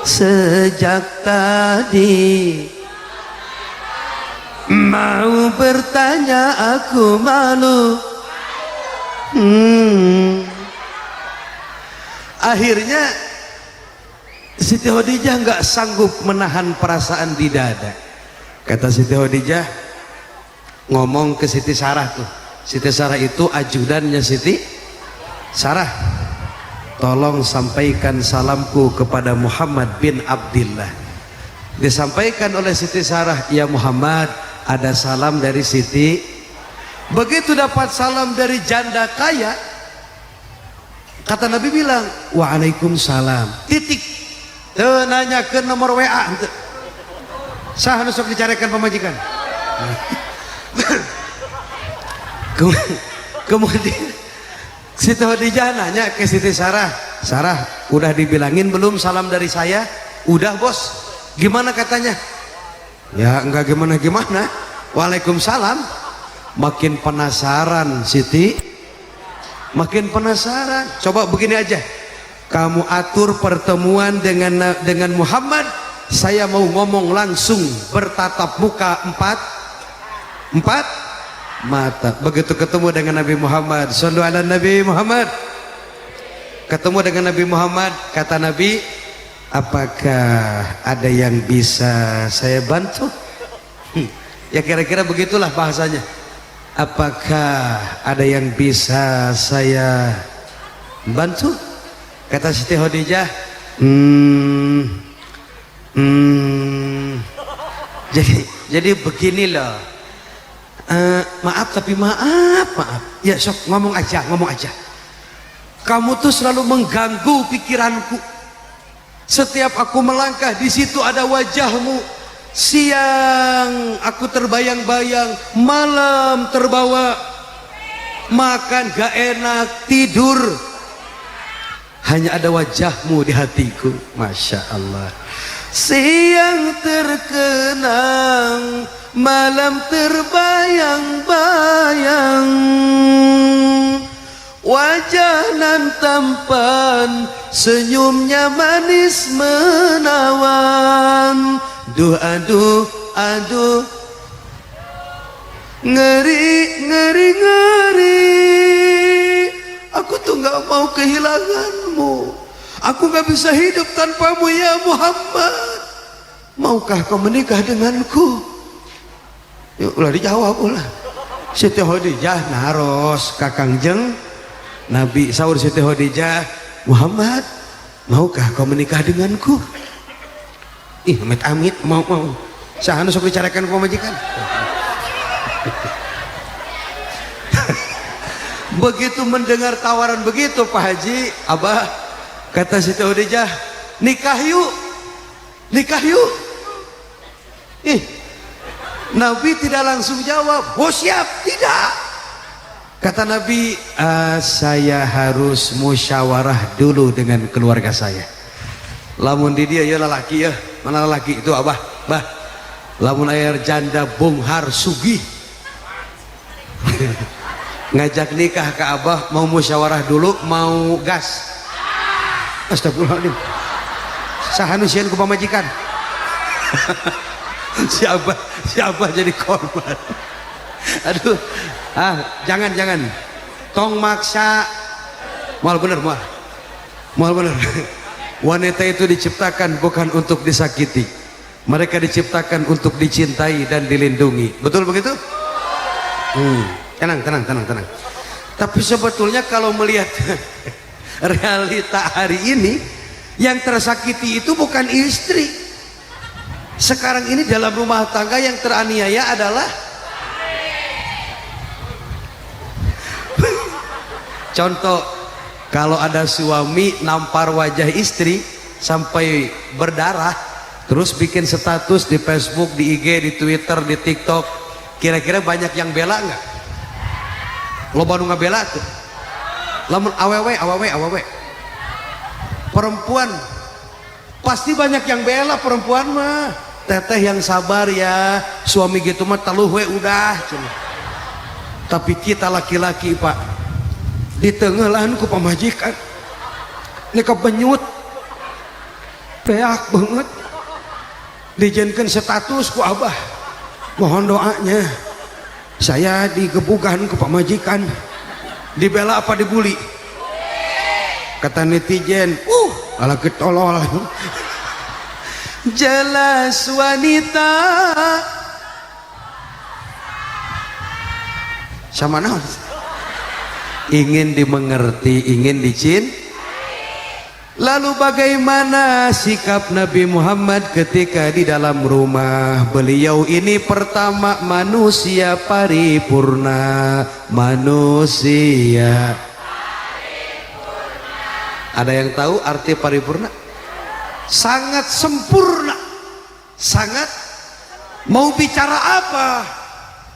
Speaker 1: sejak tadi mau bertanya aku malu. Akhirnya Siti Khadijah nggak sanggup menahan perasaan di dada. Kata Siti Khadijah ngomong ke Siti Sarah tuh. Siti Sarah itu ajudannya Siti Sarah. Tolong sampaikan salamku kepada Muhammad bin Abdillah. Disampaikan oleh Siti Sarah, ya Muhammad, ada salam dari Siti. Begitu dapat salam dari janda kaya, kata Nabi bilang, waalaikumsalam. Titik. Tuh nanya ke nomor WA. Sah nusuk dicarikan pemajikan. Kemudian Siti Khadijah nanya ke Siti Sarah, Sarah, udah dibilangin belum salam dari saya? Udah bos. Gimana katanya? Ya enggak gimana-gimana. Waalaikumsalam. Makin penasaran Siti, makin penasaran. Coba begini aja, kamu atur pertemuan dengan Muhammad, saya mau ngomong langsung bertatap muka empat mata. Begitu ketemu dengan Nabi Muhammad, shallu ala Nabi Muhammad, ketemu dengan Nabi Muhammad, kata Nabi, apakah ada yang bisa saya bantu? Ya kira-kira begitulah bahasanya. Apakah ada yang bisa saya bantu? Kata Siti Khadijah, jadi begini loh, maaf tapi maaf. Ya sok ngomong aja. Kamu tuh selalu mengganggu pikiranku. Setiap aku melangkah di situ ada wajahmu. Siang aku terbayang-bayang, malam terbawa, makan gak enak, tidur hanya ada wajahmu di hatiku. Masya Allah. Siang terkenang, malam terbayang-bayang, wajah nan tampan, senyumnya manis menawan. Aduh, ngeri. Aku tuh gak mau kehilanganmu. Aku gak bisa hidup tanpamu ya Muhammad. Maukah kau menikah denganku? Yuk ulah dijawab ulah. Siti Khadijah naros kakangjeng Nabi, sahur Siti Khadijah, Muhammad, maukah kau menikah denganku? Ih, amit-amit mau. Sahanu sok dicarakan ku majikan. Begitu mendengar tawaran begitu Pak Haji, Abah, kata Siti Khadijah, nikah yuk. Ih, Nabi tidak langsung jawab, oh siap, tidak. Kata Nabi, saya harus musyawarah dulu dengan keluarga saya. Lamun di dia ya lelaki ya, mana lelaki itu Abah, bah. Lamun air janda bonghar sugih ngajak nikah ke Abah, mau musyawarah dulu, mau gas. Astagfirullahaladzim. Sahanu sieun ku pamajikan. Siapa jadi korban. Aduh, jangan. Tong maksa. Mal bener. Wanita itu diciptakan bukan untuk disakiti. Mereka diciptakan untuk dicintai dan dilindungi. Betul begitu? Tenang. Tapi sebetulnya kalau melihat realita hari ini, yang tersakiti itu bukan istri. Sekarang ini dalam rumah tangga yang teraniaya adalah contoh, kalau ada suami nampar wajah istri sampai berdarah, terus bikin status di Facebook, di IG, di Twitter, di TikTok, kira-kira banyak yang bela nggak? Lo baru nggak bela tuh? Lamun awewe perempuan pasti banyak yang bela perempuan mah. Teteh yang sabar ya, suami gitu mah teluh we udah cuma. Tapi kita laki-laki Pak, di tengah lahan ku pamajikan ini kebenyut peak banget, dijenkan status ku Abah, mohon doanya, saya digebukan ku pamajikan, dibela apa dibully? Kata netizen, ala ketolol. Jelas wanita sama naon, ingin dimengerti, ingin Lalu bagaimana sikap Nabi Muhammad ketika di dalam rumah? Beliau ini pertama manusia paripurna. Manusia paripurna. Ada yang tahu arti paripurna? Sangat sempurna. Sangat. Mau bicara apa?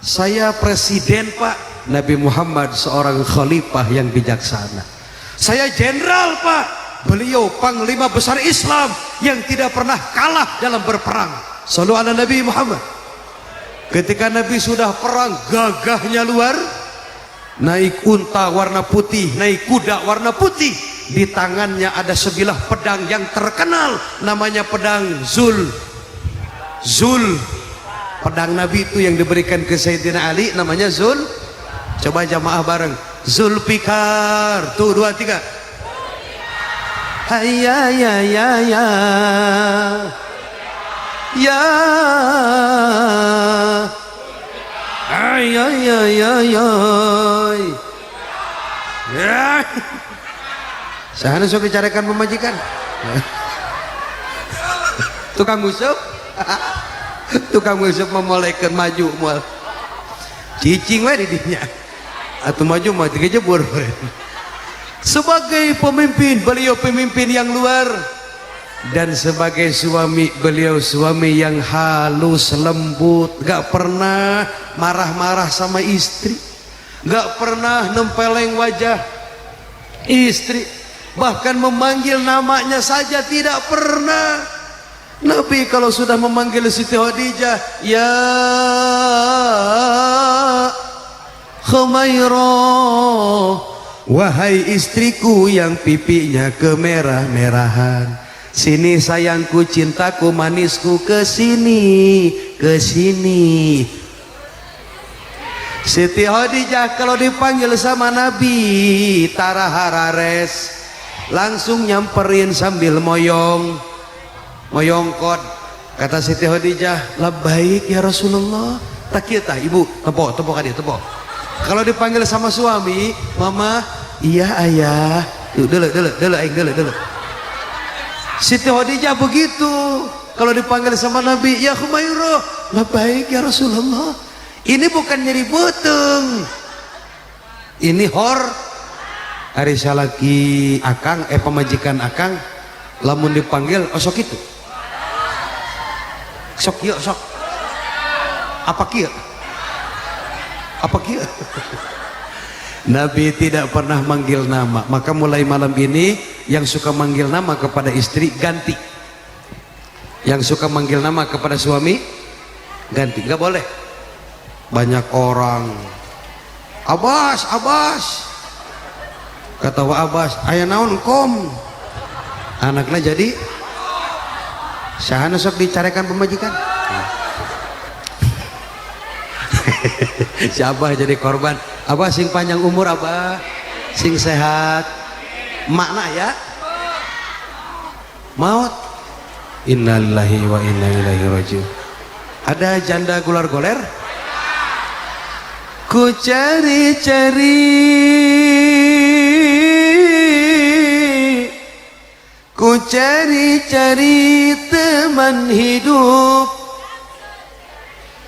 Speaker 1: Saya presiden Pak. Nabi Muhammad seorang khalifah yang bijaksana. Saya jenderal Pak. Beliau panglima besar Islam yang tidak pernah kalah dalam berperang. Sallu ala Nabi Muhammad. Ketika Nabi sudah perang gagahnya luar, naik unta warna putih, naik kuda warna putih, di tangannya ada sebilah pedang yang terkenal, namanya pedang Zul. Pedang Nabi itu yang diberikan ke Sayyidina Ali namanya Zul. Coba jamaah bareng, Zulfikar. Tuh 2 3. Hayya ya ya ya ya ya ya ya ya. Sahana sok bicarakan pemajikan. Tukang usap. Tukang usap memolehkan maju mual. Cicing we di dinya. Atuh maju mah digejebur. Sebagai pemimpin, beliau pemimpin yang luar. Dan sebagai suami, beliau suami yang halus, lembut, gak pernah marah-marah sama istri, gak pernah nempeleng wajah istri, bahkan memanggil namanya saja tidak pernah. Nabi kalau sudah memanggil Siti Khadijah, ya Khumairah, wahai istriku yang pipinya kemerah-merahan, sini sayangku, cintaku, manisku, kesini, kesini. Siti Khadijah kalau dipanggil sama Nabi tara harares, langsung nyamperin sambil moyongkot. Kata Siti Khadijah, labbaik ya Rasulullah. Tak kita ibu, tepok kadi tepok. Kalau dipanggil sama suami, mama, iya ayah, dulu. Siti Khadijah begitu. Kalau dipanggil sama Nabi, ya Khumairah, labbaik ya Rasulullah. Ini bukan nyeri beteng, ini hari salaki akang, pemajikan akang, lamun dipanggil, oh sok itu, sok kieu, sok apa kieu? Apa kia? Nabi tidak pernah manggil nama. Maka mulai malam ini yang suka manggil nama kepada istri ganti, yang suka manggil nama kepada suami ganti. Gak boleh. Banyak orang Abbas kata wa Abbas, aya naon kom, anaknya jadi sahana sok dicarikan pemajikan. Si Abah jadi korban. Abah sing panjang umur, Abah sing sehat, makna ya maut. Innalillahi wa inna ilaihi rajiun. Ada janda gular goler. Ku cari teman hidup,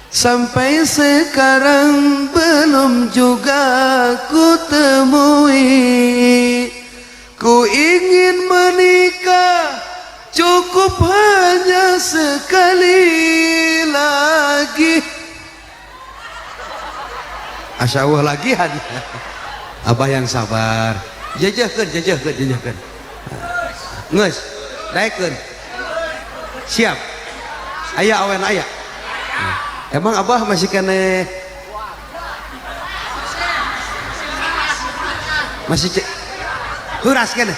Speaker 1: sampai sekarang belum juga ku temui. Ku ingin menikah, cukup hanya sekali lagi. Asya Allah lagi hanya. Abah yang sabar. Jajahkan. Nges, naikkan. Siap. Ayah awen ayah. Emang Abah masih kene masih huras kene.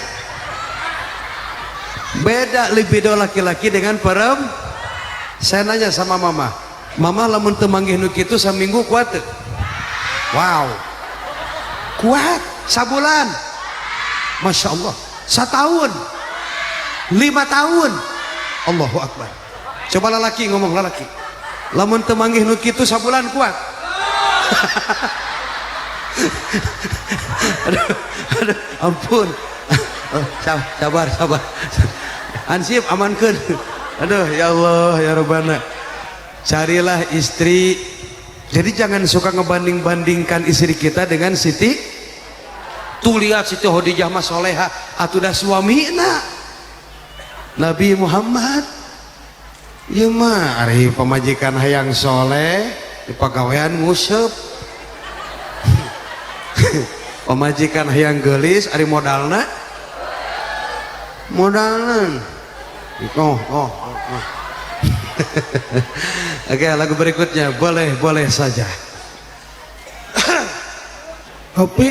Speaker 1: Beda libido laki-laki dengan perempuan. Saya nanya sama mama, lamun teu manggih nu kitu saminggu kuat teu? Wow, kuat. Sabulan, masya Allah. 1 tahun, 5 tahun, Allahu Akbar. Coba lelaki ngomong, lelaki lamun teu manggih nu kitu sabulan kuat. aduh, ampun. Sabar. Ansip amankan. Aduh ya Allah ya Rabbana. Carilah istri. Jadi jangan suka ngebanding-bandingkan istri kita dengan Siti. Tuh lihat Siti Khadijah mah soleha, atuh dah suamina Nabi Muhammad. Ieu mah ari pamajikan hayang soleh di pagawean nguseup. Pamajikan hayang geulis ari modalna. Oke, lagu berikutnya boleh saja. Kopi.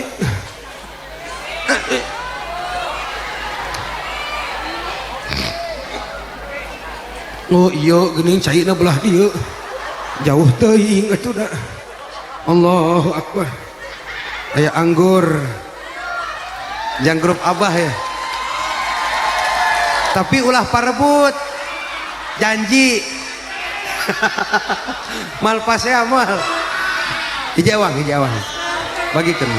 Speaker 1: Oh iya geuning cairna belah dieu. Jauh teuing atuh da. Allahu Akbar. Aya anggur. Yang grup Abah ya. Tapi ulah parebut. Janji. Mal pase amal. Hijawang. Bagikeun.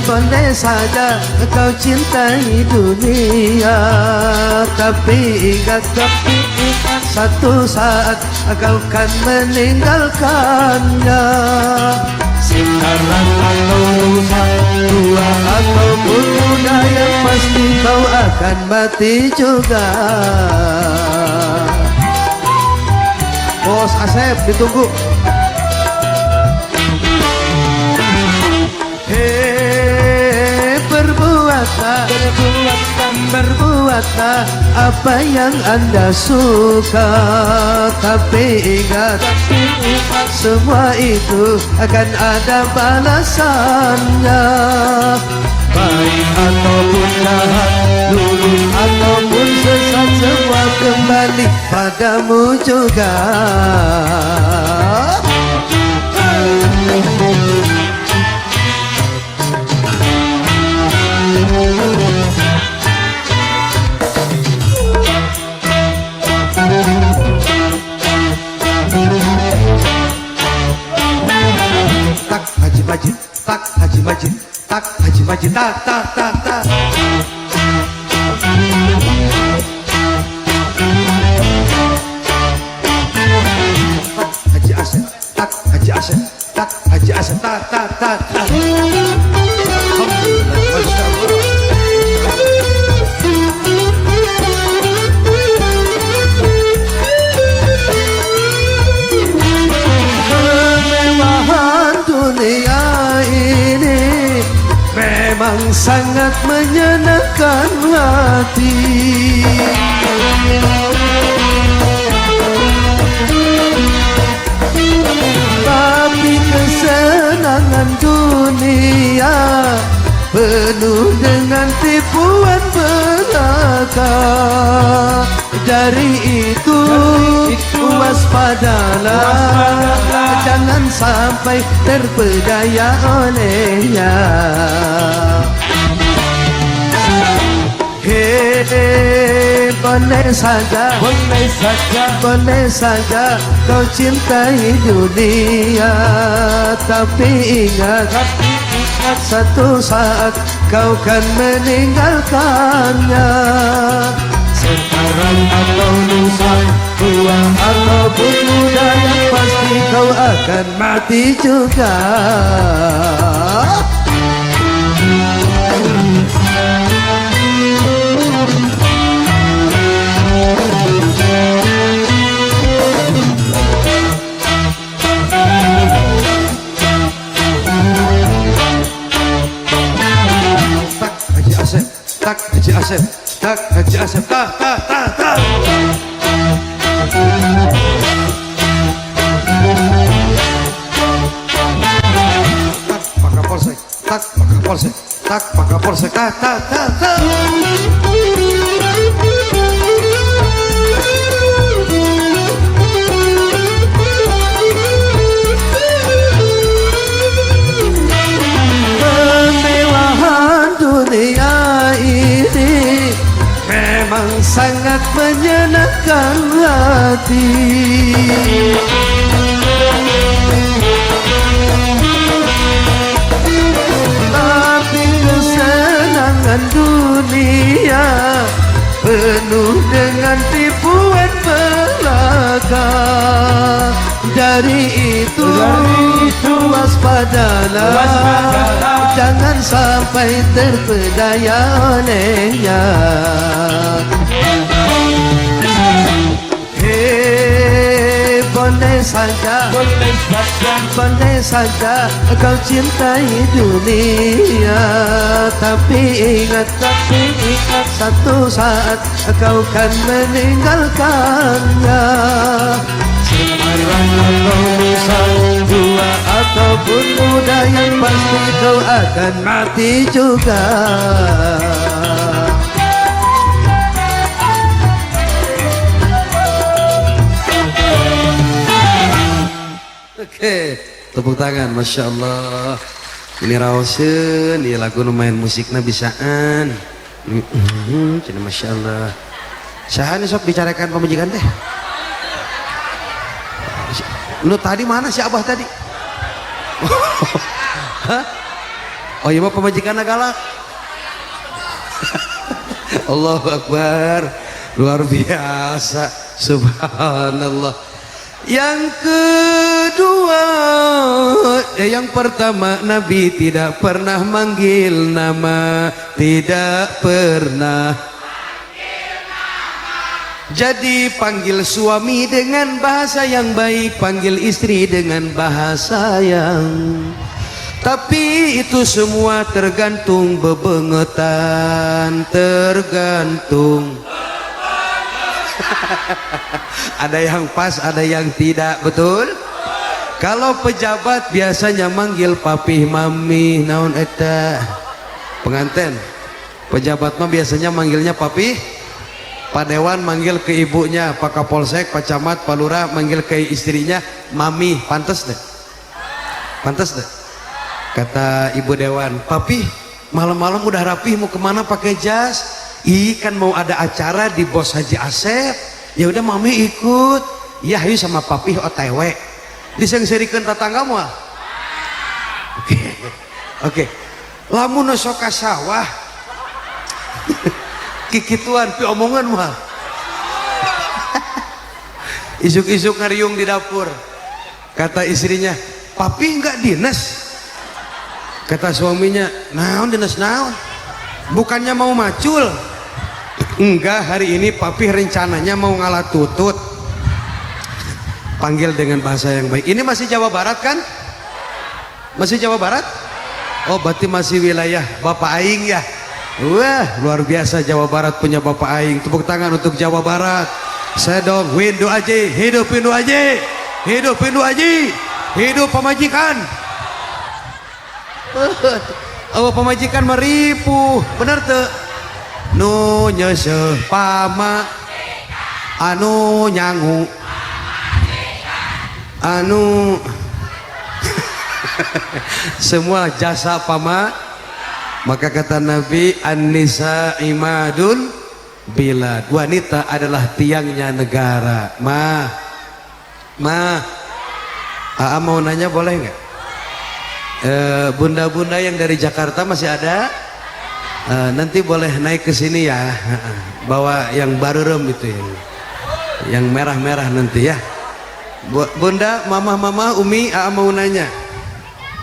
Speaker 1: Boleh saja kau cintai dunia, tapi ingat satu saat kau kan meninggalkannya. Sekarang atau lusa, tua ataupun muda, yang pasti kau akan mati juga. Bos Asep ditunggu. Berbuatlah apa yang Anda suka, tapi ingat semua itu akan ada balasannya. Baik ataupun jahat, lurus ataupun sesat, semua kembali padamu juga. Tak Haji Majid, tak. Haji Asep, tak Haji Asep, tak Haji Asep, tak. Masya Allah. Kemewahan dunia ini memang sangat menyenangkan hati, tapi kesenangan dunia penuh dengan tipuan belaka. Dari itu waspadalah, jangan sampai terpedaya olehnya. Boleh saja kau cintai dunia, tapi ingat satu saat kau kan meninggalkannya. Sekarang atau lusa, tua ataupun muda, yang pasti kau akan mati juga. Tak Haji Asep, tak Haji Asep, tak. tak Pak Kapolsek tak. Kemewahan dunia ini memang sangat menyenangkan hati. Tapi kesenangan dunia penuh dengan tipuan belaka. Dari itu waspadalah, jangan sampai terpedaya olehnya. Boleh saja kau cintai dunia, tapi ingat satu saat kau kan meninggalkannya. Sekarang atau misal tua ataupun muda, yang pasti kau akan mati juga. Oke, tepuk tangan, Masya Allah. Ini raosen, ini lagu main musiknya bisaan. Cina Masya Allah. Sahan sok bicarakan pemajikan teh. Lu tadi mana si Abah tadi? Hah? Oh iya mah pemajikan galak. Allahu Akbar, luar biasa, subhanallah. Yang kedua, yang pertama, Nabi tidak pernah manggil nama, tidak pernah. Jadi panggil suami dengan bahasa yang baik, panggil istri dengan bahasa yang. Tapi itu semua tergantung bebengetan, tergantung. Ada yang pas, ada yang tidak, betul? Kalau pejabat biasanya manggil papi, mami, naon eta. Pengantin, pejabat mah biasanya manggilnya papi. Pak Dewan manggil ke ibunya, Pak Kapolsek, Pak Camat, Pak Lurah manggil ke istrinya mami. Pantes deh, pantes deh. Kata ibu Dewan, papi malam-malam udah rapih mau kemana pakai jas? Ih kan mau ada acara di bos Haji Asep. Ya udah mami ikut. Ya ayo sama papi OTW. Disengserikan tetanggamu. Oke. Lamun sok ka sawah. Kikituan pi omongan mah. Isuk-isuk ngariung di dapur. Kata istrinya, papi enggak dinas. Kata suaminya, naon dinas naon? Bukannya mau macul? Enggak, hari ini papi rencananya mau ngalah tutut. Panggil dengan bahasa yang baik. Ini masih Jawa Barat kan? Masih Jawa Barat? Oh berarti masih wilayah Bapak Aing ya. Wah luar biasa, Jawa Barat punya Bapak Aing. Tepuk tangan untuk Jawa Barat. Saya dong, Windu Aji, hidup Windu Aji, hidup Windu Aji, hidup pemajikan. Oh pemajikan meripu, bener tuh. Nu nyeseh pama, anu nyangu, anu semua jasa pama. Maka kata Nabi, an-nisa imadul bilad, wanita adalah tiangnya negara. Aa mau nanya boleh nggak? Bunda-bunda yang dari Jakarta masih ada? Nanti boleh naik ke sini ya, bawa yang barurem itu yang merah-merah nanti ya. Bunda, mama, umi, aa mau nanya.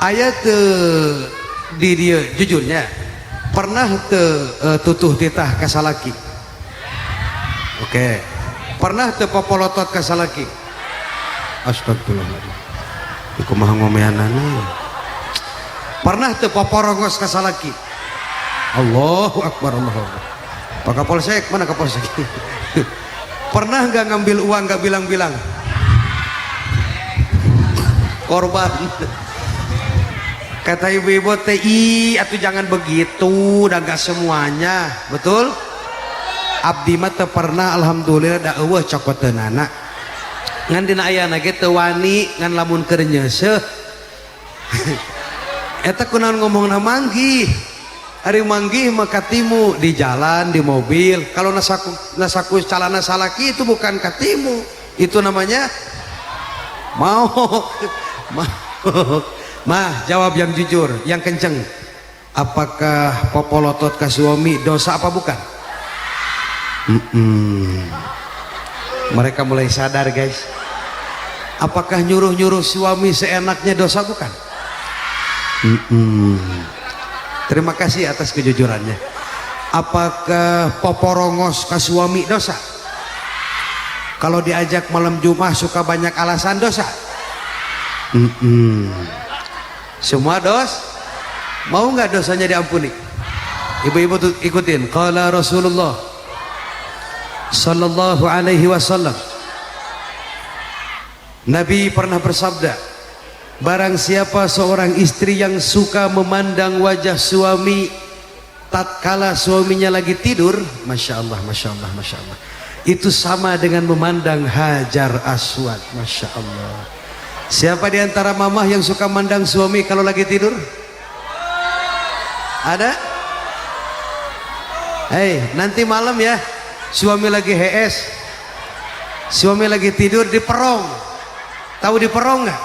Speaker 1: Ayat di dia jujurnya pernah tutuh titah kasalaki? Oke. Pernah popolotot kasalaki? Astagfirullahaladzim. Iku mah ngomeanana. Pernah poporongos kasalaki? Allahu Akbar, Allahu Akbar. Pak Kapolsek, mana Kapolsek? Pernah nggak ngambil uang nggak bilang-bilang? Korban. Kata ibu-ibu TI atau jangan begitu, dan gak semuanya, betul? Abdi mah teu pernah alhamdulillah da eueuh cokoteunana. Ngan dina ayana ge teu wani ngan lamun keur nyeuseuh. Eta kunaon ngomongna manggih. Ari manggih mah katimu di jalan, di mobil. Kalau nasaku calana salaki itu bukan katimu. Itu namanya mau. Mah, jawab yang jujur, yang kenceng. Apakah popolotot ka suami dosa apa bukan? Mereka mulai sadar, guys. Apakah nyuruh-nyuruh suami seenaknya dosa bukan? Terima kasih atas kejujurannya. Apakah poporongos ka suami dosa? Kalau diajak malam Jumat suka banyak alasan dosa? Semua mau nggak dosanya diampuni? Ibu-ibu ikutin. Qala Rasulullah sallallahu alaihi wasallam, Nabi pernah bersabda, barang siapa seorang istri yang suka memandang wajah suami tatkala suaminya lagi tidur, masya Allah, masya Allah, masya Allah, itu sama dengan memandang Hajar Aswad. Masya Allah. Siapa di antara mamah yang suka mandang suami kalau lagi tidur? Ada? Hei, nanti malam ya, suami lagi HS, suami lagi tidur di perong. Tahu di perong nggak?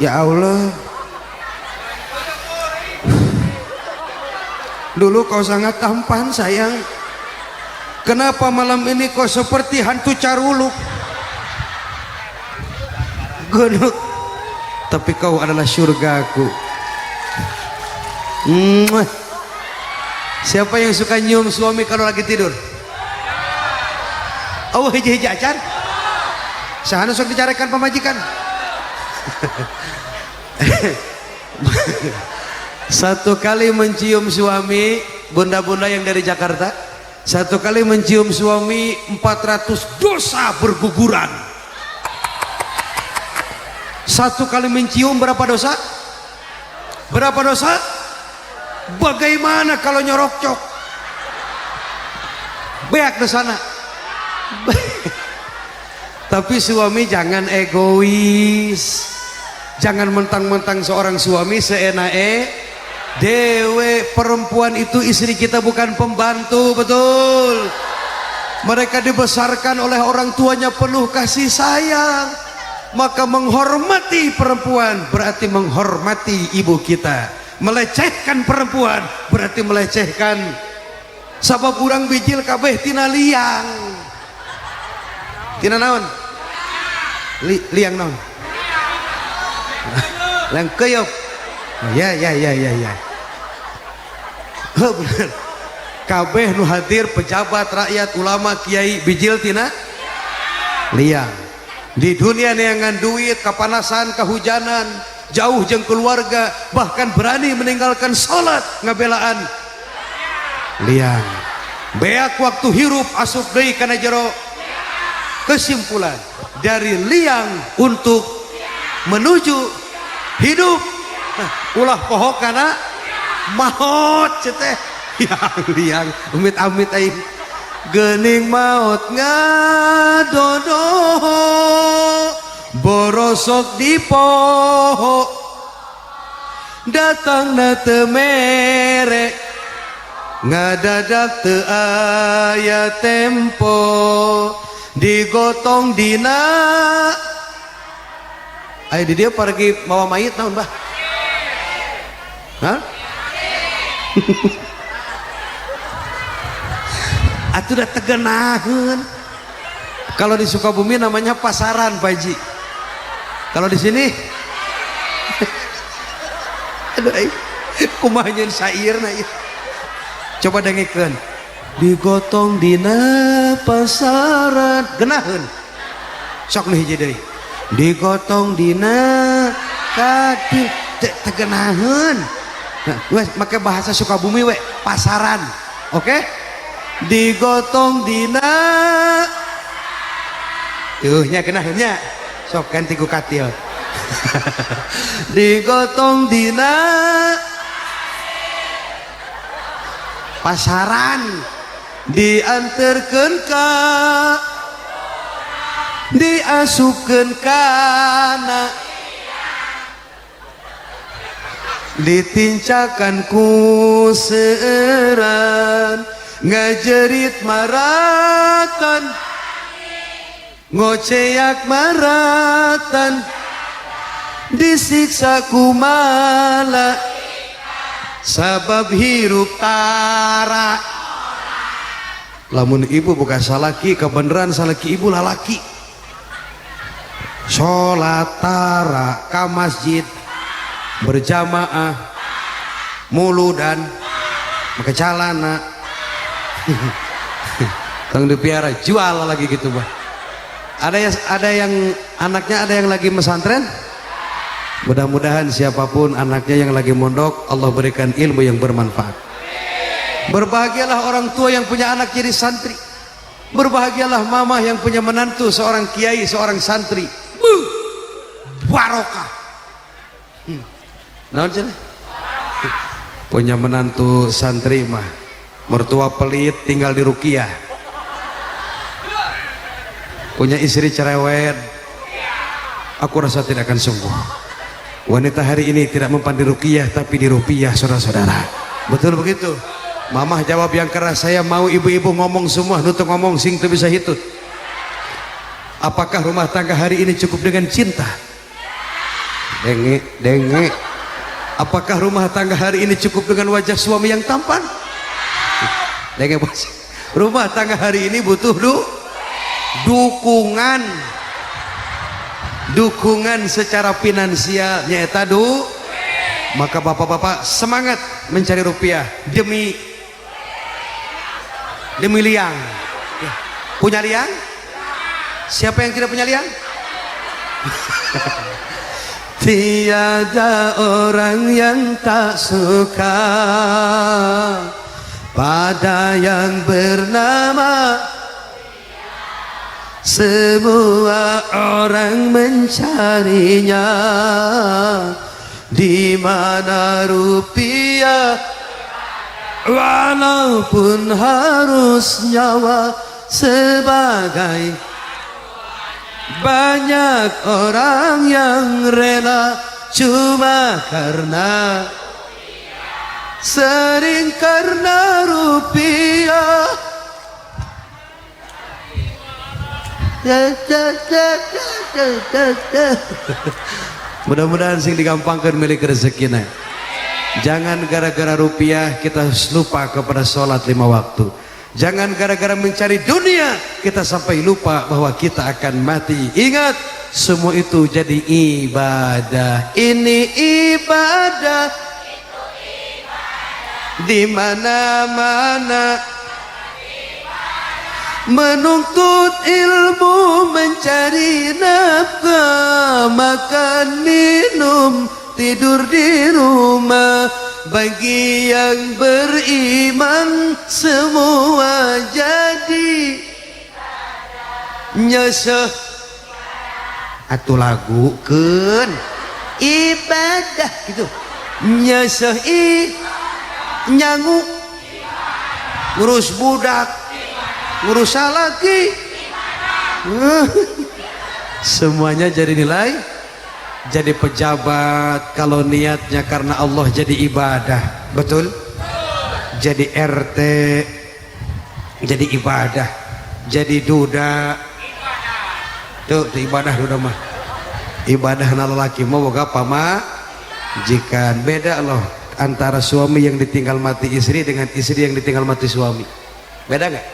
Speaker 1: Ya Allah, dulu kau sangat tampan sayang. Kenapa malam ini kau seperti hantu caruluk? Gunung, tapi kau adalah surgaku. Siapa yang suka nyium suami kalau lagi tidur? Oh, hiji-hiji acan. Sahana sok dicarikan pemajikan. Satu kali mencium suami, bunda-bunda yang dari Jakarta, satu kali mencium suami 400 dosa berguguran. Satu kali mencium berapa dosa? Berapa dosa? Bagaimana kalau nyorok-cok? Beak di sana. Tapi suami jangan egois. Jangan mentang-mentang seorang suami seenake dewe. Perempuan itu istri kita, bukan pembantu, betul? Mereka dibesarkan oleh orang tuanya penuh kasih sayang. Maka menghormati perempuan berarti menghormati ibu kita. Melecehkan perempuan berarti melecehkan. Sabab urang bijil kabeh tina liang. Tina naon? Liang naon? Liang keyop. Oh, ya. Oh, bener. Kabeh nu hadir pejabat, rakyat, ulama, kiai bijil tina liang. Di dunia neangan duit, kapanasan, kehujanan, jauh jeung keluarga, bahkan berani meninggalkan sholat ngabelaan liang. Beak waktu hirup asup deui kana jero. Kesimpulan dari liang untuk menuju hidup, ulah poho kana maut ceteh. Liang amit-amit aing. Gening maut ngadodo borosok di poho datang na teu mere ngadadak teu aya tempo digotong dina. Aya di dia pergi mawa mayit naon bah? Hah? Atuh udah tegenaheun. Kalau di Sukabumi namanya pasaran, Pak Haji. Kalau di sini aduh, kumaha nyeun sairna ieu. Coba dengikeun. Digotong dina pasaran, geunaheun. Sok nu hiji deui. Digotong dina kadi tegenaheun. Nah, wes make bahasa Sukabumi we, pasaran. Oke? Digotong dina nya kenahnya sok ganti ku katil. digotong dina pasaran, diantarkeun ka diasukeun kana ditincakan ku seueuran ngajerit maratan ngoceak maratan disiksa kumala sabab hirup tara. Lamun ibu bukan salaki kebenaran salaki ibu lalaki sholat tara ka masjid berjamaah mulu dan pakai calana tang dipiara jual lagi gitu bah. Ada yang anaknya ada yang lagi mesantren. Mudah-mudahan siapapun anaknya yang lagi mondok Allah berikan ilmu yang bermanfaat. Berbahagialah orang tua yang punya anak jadi santri. Berbahagialah mama yang punya menantu seorang kiai, seorang santri. Barokah. Naon cenah? Punya menantu santri mah mertua pelit tinggal di ruqyah. Punya istri cerewet. Aku rasa tidak akan sungguh. Wanita hari ini tidak mempan di ruqyah tapi di rupiah, saudara-saudara. Betul begitu? Mamah jawab yang keras, saya mau ibu-ibu ngomong semua, nutup ngomong sing tuh bisa hitut. Apakah rumah tangga hari ini cukup dengan cinta? Denge. Apakah rumah tangga hari ini cukup dengan wajah suami yang tampan? Denge bos. Rumah tangga hari ini butuh dukungan secara finansial nyata maka bapak-bapak semangat mencari rupiah demi liang. Punya liang? Siapa yang tidak punya liang? Tiada orang yang tak suka pada yang bernama. Semua orang mencarinya, di mana rupiah, walaupun harus nyawa sebagai. Banyak orang yang rela cuma karena sering karena rupiah. Mudah-mudahan sing digampangkan milik rezekina. Jangan gara-gara rupiah kita lupa kepada sholat 5 waktu. Jangan gara-gara mencari dunia kita sampai lupa bahwa kita akan mati. Ingat, semua itu jadi ibadah. Ini ibadah, di mana-mana. Menuntut ilmu, mencari nafkah, makan minum, tidur di rumah. Bagi yang beriman semua jadi nyeseh. Atuh lagu kan ibadah gitu. Nyeseh nyangu ngurus budak, ngurus lagi, semuanya jadi nilai, jadi pejabat kalau niatnya karena Allah jadi ibadah, betul? Jadi RT jadi ibadah, jadi duda tuh ibadah duda mah, ibadah lelaki mau boga pamajikan. Beda loh antara suami yang ditinggal mati istri dengan istri yang ditinggal mati suami, beda nggak?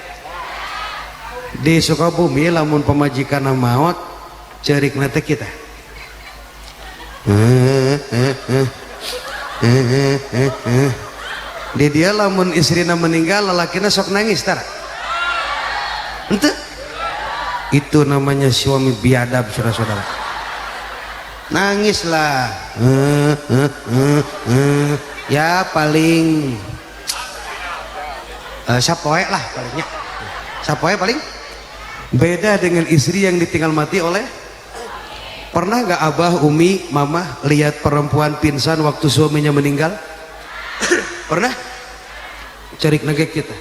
Speaker 1: Di Sukabumi lamun pemajikan maut cerik nate kita di dia lamun istrina meninggal lelakina sok nangis tar ente itu namanya suami biadab, saudara-saudara. Nangis lah ya paling sapoe lah palingnya, sapoe paling. Beda dengan istri yang ditinggal mati oleh Pernah nggak abah, umi, mama lihat perempuan pingsan waktu suaminya meninggal? Pernah? Cari nage kita.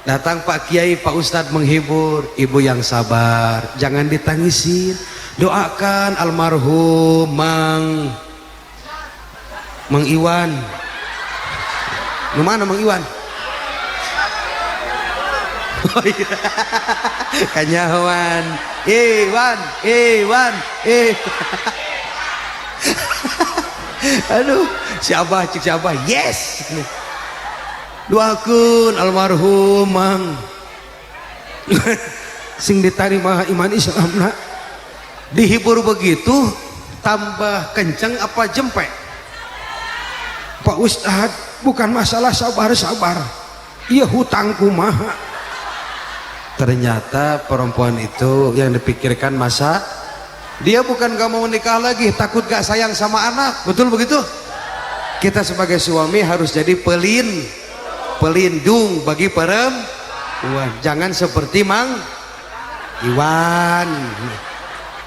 Speaker 1: Datang Pak Kiai, Pak Ustadz menghibur, ibu yang sabar, jangan ditangisin, doakan almarhum Mang Iwan. Gimana Mang Iwan? Oh iya. Kanyawan, Iwan. Aduh, si Abah, yes. Doakeun almarhum Mang. Sing diterima iman Islamna. Dihibur begitu, tambah kenceng apa jempek? Pak Ustadz, bukan masalah sabar. Iya hutang kumaha. Ternyata perempuan itu yang dipikirkan masa dia bukan gak mau nikah lagi, takut gak sayang sama anak. Betul begitu? Kita sebagai suami harus jadi pelindung bagi perempuan. Jangan seperti Mang Iwan.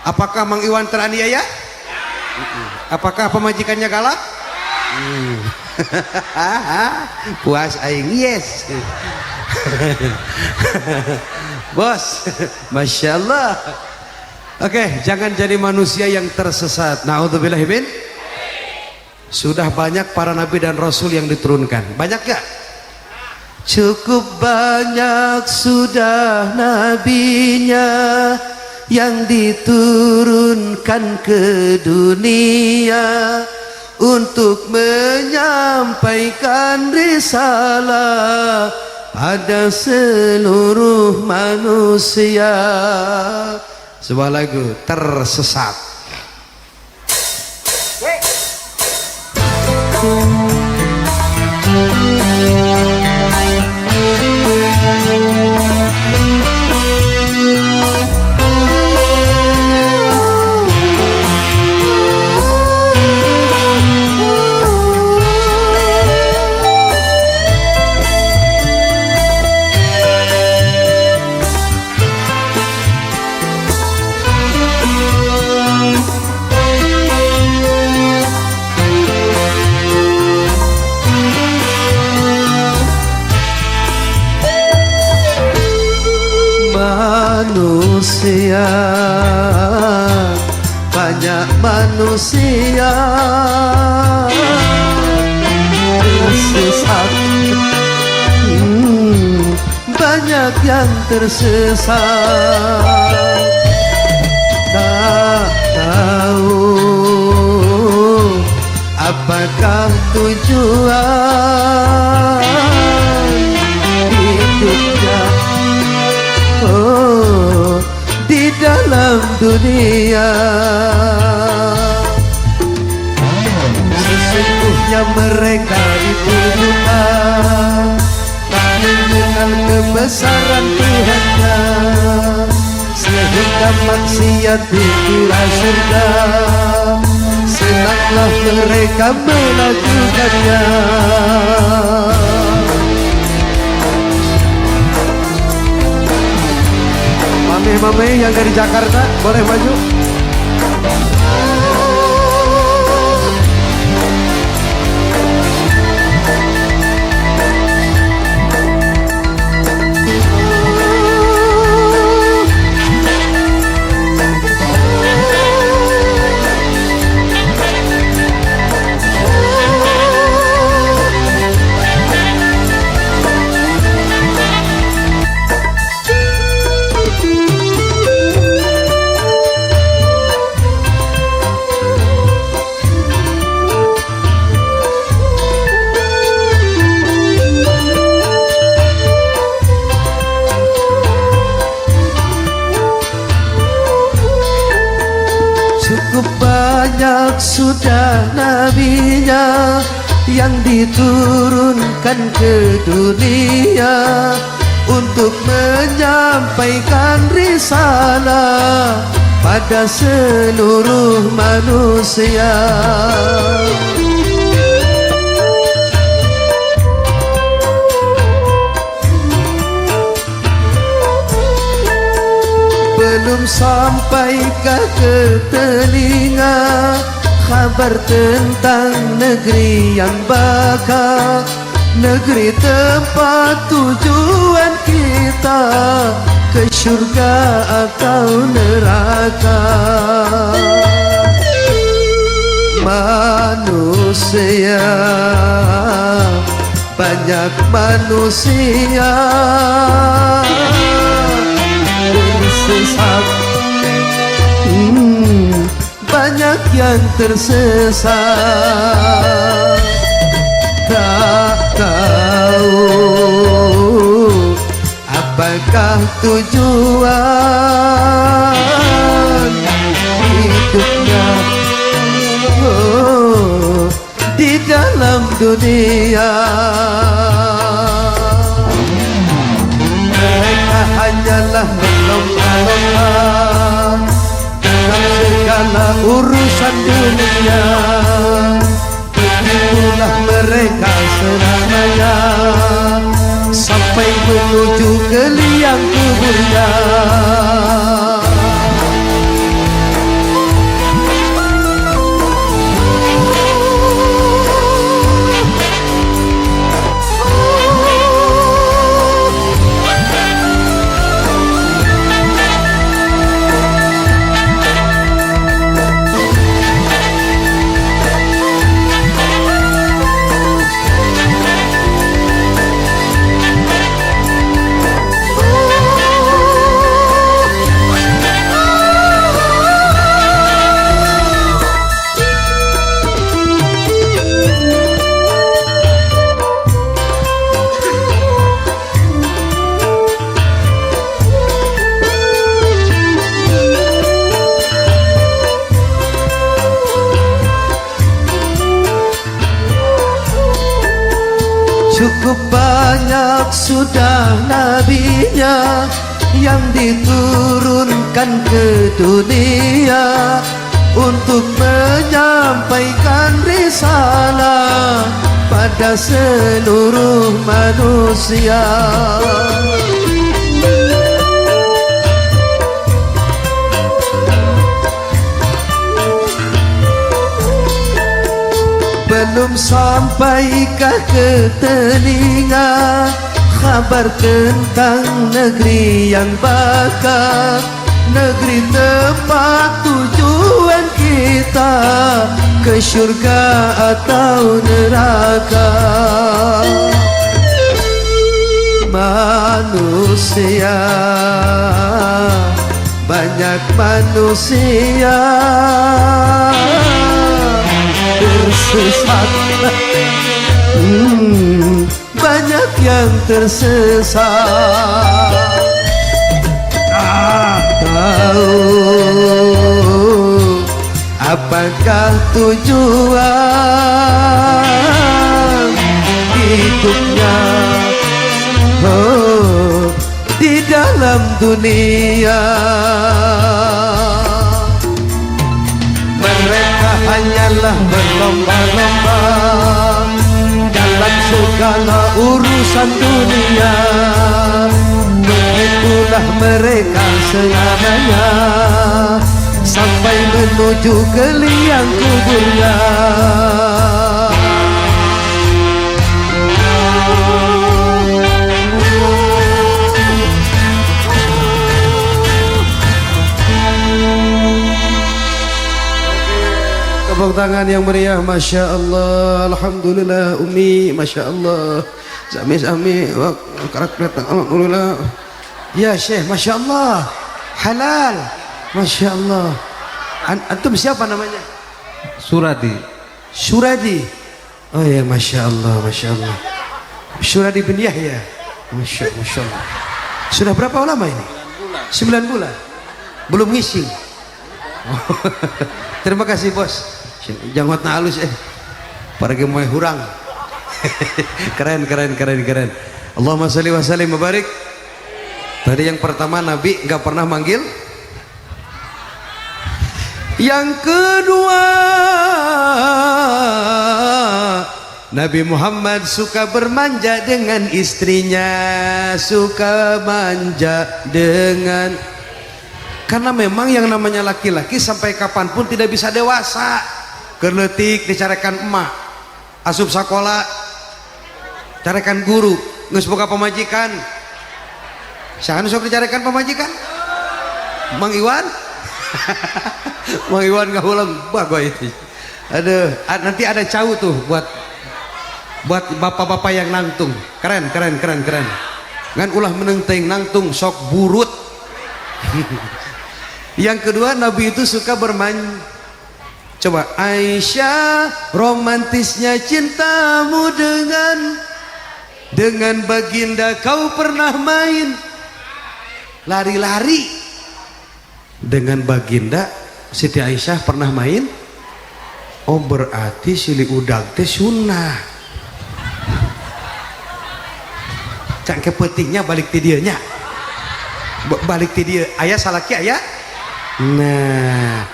Speaker 1: Apakah Mang Iwan teraniaya? Apakah pemajikannya galak? Puas aing, yes. Bos, Masya Allah. Oke, jangan jadi manusia yang tersesat. Na'udzubillahimin. Sudah banyak para nabi dan rasul yang diturunkan. Banyak gak? Cukup banyak sudah nabinya yang diturunkan ke dunia untuk menyampaikan risalah pada seluruh manusia. Sebuah lagu tersesat. Manusia, banyak manusia tersesat, banyak yang tersesat, tak tahu apakah tujuan hidupnya. Oh, di dalam dunia sesungguhnya mereka dituduhkan tak mengenal kebesaran Tuhannya, sehingga maksiat dikira surga. Senanglah mereka melakukannya. Mame yang dari Jakarta boleh maju. Banyak sudah nabinya yang diturunkan ke dunia untuk menyampaikan risalah pada seluruh manusia. Belum sampaikah ke telinga kabar tentang negeri yang bakal, negeri tempat tujuan kita, ke surga atau neraka. Manusia, banyak manusia tersesat, banyak yang tersesat. Tak tahu apakah tujuan hidupnya di dalam dunia. Mereka hanyalah berlomba-lomba dalam segala urusan dunia. Begitulah mereka selamanya sampai menuju ke liang kuburnya. Cukup banyak sudah nabinya yang diturunkan ke dunia untuk menyampaikan risalah pada seluruh manusia. Belum sampaikah ke telinga kabar tentang negeri yang bakal, negeri tempat tujuan kita, ke surga atau neraka. Manusia, banyak manusia tersesat, banyak yang tersesat. Tak tahu apakah tujuan hidupnya di dalam dunia. Mereka hanyalah berlomba-lomba dalam segala urusan dunia. Begitulah mereka selamanya sampai menuju ke liang kuburnya. Tepuk tangan yang meriah, Masya Allah, Alhamdulillah. Umi, Masya Allah. Sami-sami, Alhamdulillah. Ya Syekh, Masya Allah, halal, Masya Allah. Antum siapa namanya?
Speaker 2: Suradi.
Speaker 1: Suradi. Oh ya, Masya Allah, Masya Allah. Suradi bin Yahya. Masya Allah. Sudah berapa lama ini? 9 bulan. Belum ngising. Terima kasih bos. Jangan halus para gemoy hurang. Keren. Allahumma sholli wa sallim wa barik. Tadi yang pertama Nabi nggak pernah manggil. Yang kedua Nabi Muhammad suka bermanja dengan istrinya, suka manja dengan Karena memang yang namanya laki-laki sampai kapanpun tidak bisa dewasa. Kerletik dicarekan emak, asup sekolah carekan guru, geus boga pamajikan. Sahan sok dicarekan pamajikan? Mang Iwan? Mang Iwan gahulang bagoy itu. Aduh, nanti ada cau tuh buat bapak-bapak yang nangtung. Keren. Ngan ulah menenteng nangtung sok burut. Yang kedua, Nabi itu suka bermain. Coba, Aisyah, romantisnya cintamu dengan baginda kau pernah main lari-lari. Dengan baginda Siti Aisyah pernah main. Oh, berarti silih udag teh sunnah. Cangke petingnya balik ti dieu nya. Balik ti dieu aya salaki aya. Nah,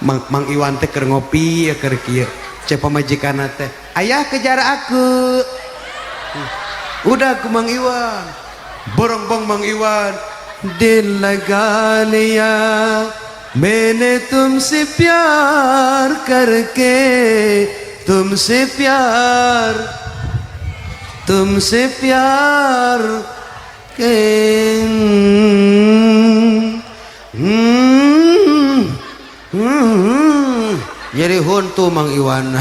Speaker 1: Mang Iwan teh keur ngopi ya keur kieu. Cek pamajikanna teh, "Ayah kejar aku." Udah ke Mang Iwan. Borong-bong Mang Iwan. Dil lagaliya मैंने तुमसे प्यार करके तुमसे प्यार के jadi huntu Mang Iwan.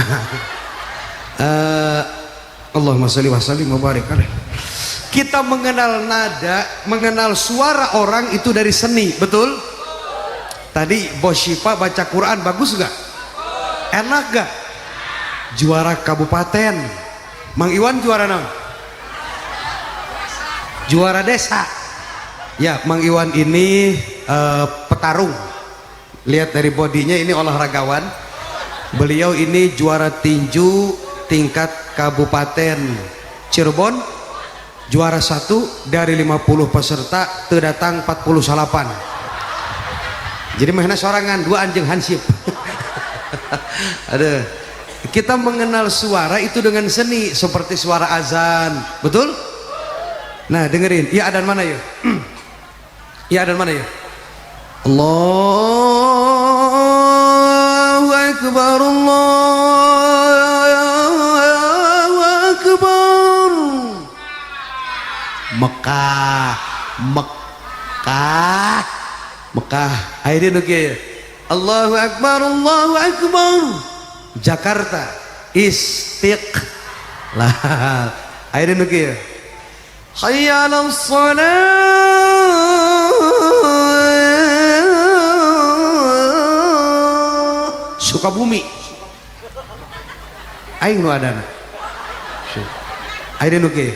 Speaker 1: Allahumma sholli wa sallim wa barik alaih. Kita mengenal nada, mengenal suara orang itu dari seni, betul? Tadi Bos Syifa baca Quran bagus gak? Enak gak? Juara kabupaten. Mang Iwan juara naon? Juara desa. Ya, Mang Iwan ini petarung. Lihat dari bodinya ini olahragawan. Beliau ini juara tinju tingkat kabupaten Cirebon. Juara 1 dari 50 peserta terdatang 48. Jadi mahna sorangan dua anjing hansip. Ada. Kita mengenal suara itu dengan seni seperti suara azan, betul? Nah dengerin, ya adan mana ya? Ya adan mana ya? Allahu Akbar, Allahu Akbar. Mekah, Mekah, Mekah. Akhirnya nuke Allahu Akbar, Allahu Akbar. Jakarta, Istiqlal. Akhirnya nuke hayya 'alas shalah. Sukabumi. Aing nu adana. Akhirnya nuke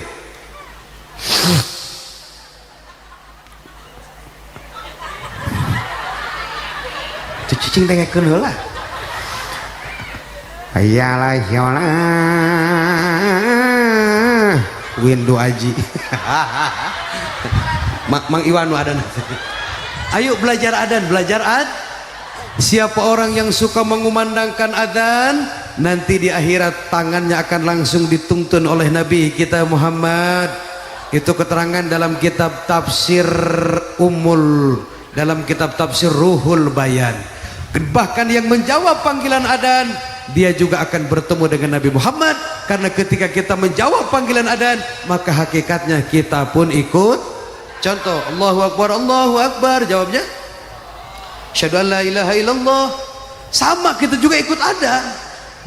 Speaker 1: cicing dengekeun heula. Ayalah yolah Windu Aji. Mang Iwan nu adana. Ayo belajar adan, belajar ad. Siapa orang yang suka mengumandangkan adzan, nanti di akhirat tangannya akan langsung dituntun oleh Nabi kita Muhammad. Itu keterangan dalam kitab tafsir dalam kitab tafsir Ruhul Bayan. Bahkan yang menjawab panggilan adzan, dia juga akan bertemu dengan Nabi Muhammad. Karena ketika kita menjawab panggilan adzan, maka hakikatnya kita pun ikut. Contoh, Allahu Akbar, Allahu Akbar, jawabnya asyhadu an la ilaha illallah. Sama, kita juga ikut adzan.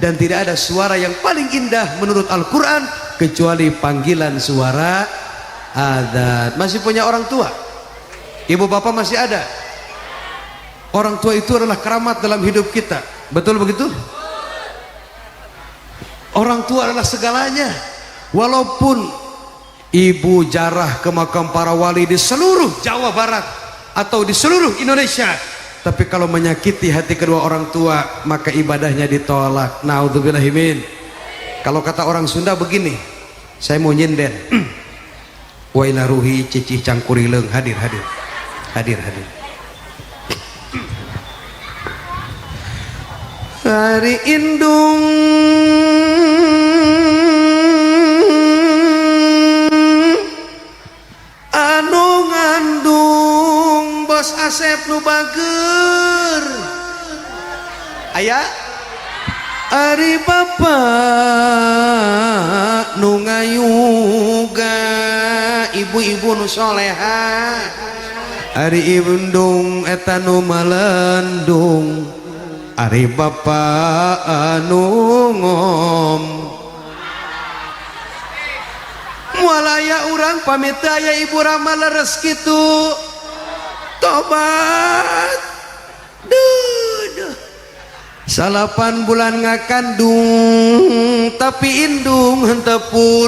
Speaker 1: Dan tidak ada suara yang paling indah menurut Al-Quran kecuali panggilan suara adzan. Masih punya orang tua? Ibu bapak masih ada? Orang tua itu adalah keramat dalam hidup kita, betul begitu? Orang tua adalah segalanya. Walaupun ibu jarah ke makam para wali di seluruh Jawa Barat atau di seluruh Indonesia, tapi kalau menyakiti hati kedua orang tua, maka ibadahnya ditolak. Naudzubillahimin. Kalau kata orang Sunda begini, saya mau nyinden. Wa ila ruhi cicih cangkurileng, hadir. Hari indung anu ngandung Bos Asep nu bager aya ari bapak nu ngayuga ibu-ibu nu soleha ari ibundung eta nu malendung ari bapak anu ngom mualaya urang pamit aya ibu Rama leres kitu tobat duh 8 bulan ngakandung tapi indung hentepun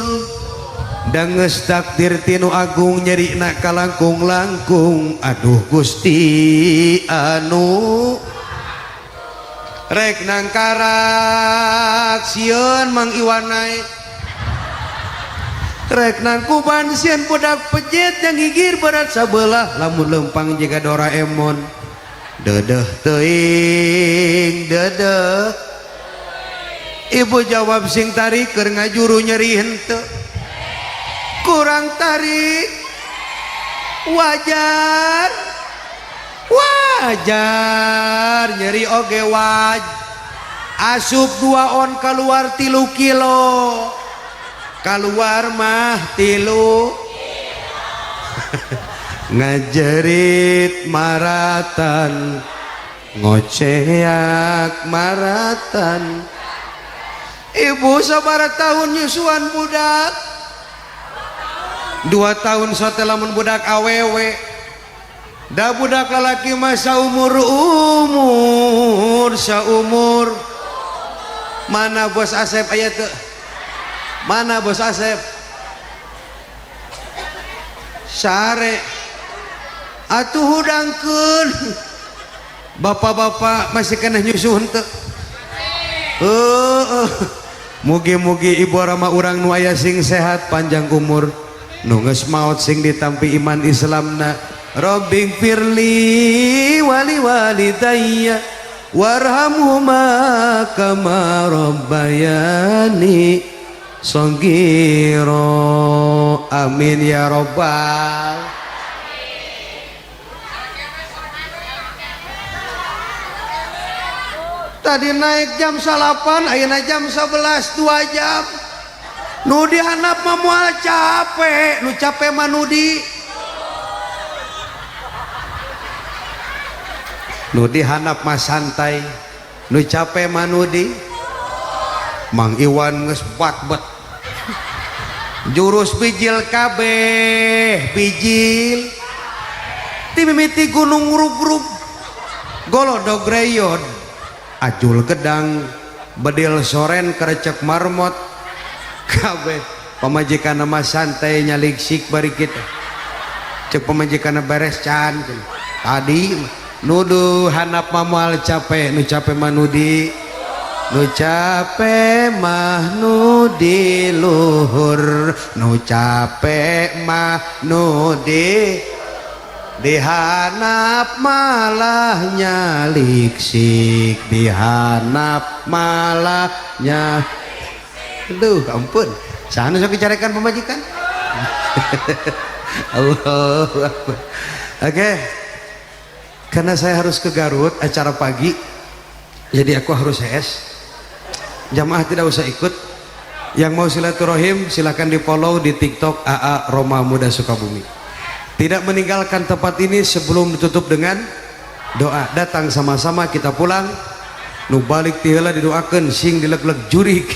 Speaker 1: danges takdir tinu agung nyeri nak kalangkung-langkung aduh Gusti anu rek nangkarak sieun Mang Iwanai rek nang kuban sieun budak pejet yang gigir berat sabelah lamun lempang jaga Doraemon dedeh teuing dedeh ibu jawab sing tarik keur ngajuru nyeri henteu kurang tarik wajar wajar nyeri oge asup 2 on keluar 3 kilo keluar mah 3 ngajerit maratan ngoceak maratan ibu sabaraha tahun nyusuan budak 2 tahun sote lamun budak awewe da budak lalaki mah saumur mana Bos Asep aya teu mana Bos Asep sare atuh hudangkeun bapak-bapak masih kena nyusuh henteu mugi-mugi ibu Rama urang nu aya sing sehat panjang umur nu geus maot sing ditampi iman Islamna Rabbi firli wali walidayya warhamhuma kama rabbayani shaghira amin ya rabbal tadi naik jam 8 ayeuna jam 11 2 jam nu dihandap mah moal capek nu capek mah nu dihandap mah santai nu capek mah nu Mang Iwan geus bat-bet jurus bijil kabeh bijil ti mimiti gunung rub-rub golodog reyon ajul gedang bedil soren kerecek marmot kabeh pamajikan mah santai nyaliksik bari kita cek pamajikan beres can tadi nuduh handap mah moal capek nu capek mah nu capek mah nu di luhur nu capek mah nu dihanap malah nyaliksik dihanap malah aduh ampun sana sok dicarekan pemajikan Allahu Akbar oke karena saya harus ke Garut acara pagi jadi aku harus jamaah tidak usah ikut yang mau silaturahim silakan di follow di TikTok AA Roma Muda Sukabumi tidak meninggalkan tempat ini sebelum ditutup dengan doa datang sama-sama kita pulang nu balik tiheula didoakeun sing dileg-leg jurig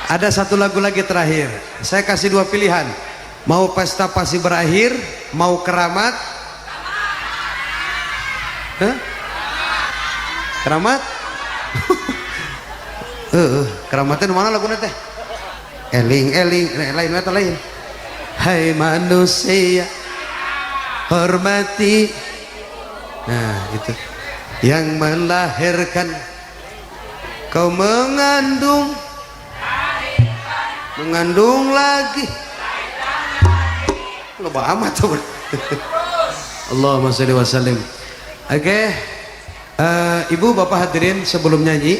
Speaker 1: ada satu lagu lagi terakhir saya kasih 2 pilihan mau pesta pasti berakhir mau keramat keramat keramatnya mana lagunya teh eling-eling lain hai manusia hormati nah gitu yang melahirkan kau mengandung lagi loba amat tuh Allahumma sholli wa sallim oke ibu bapak hadirin sebelum nyanyi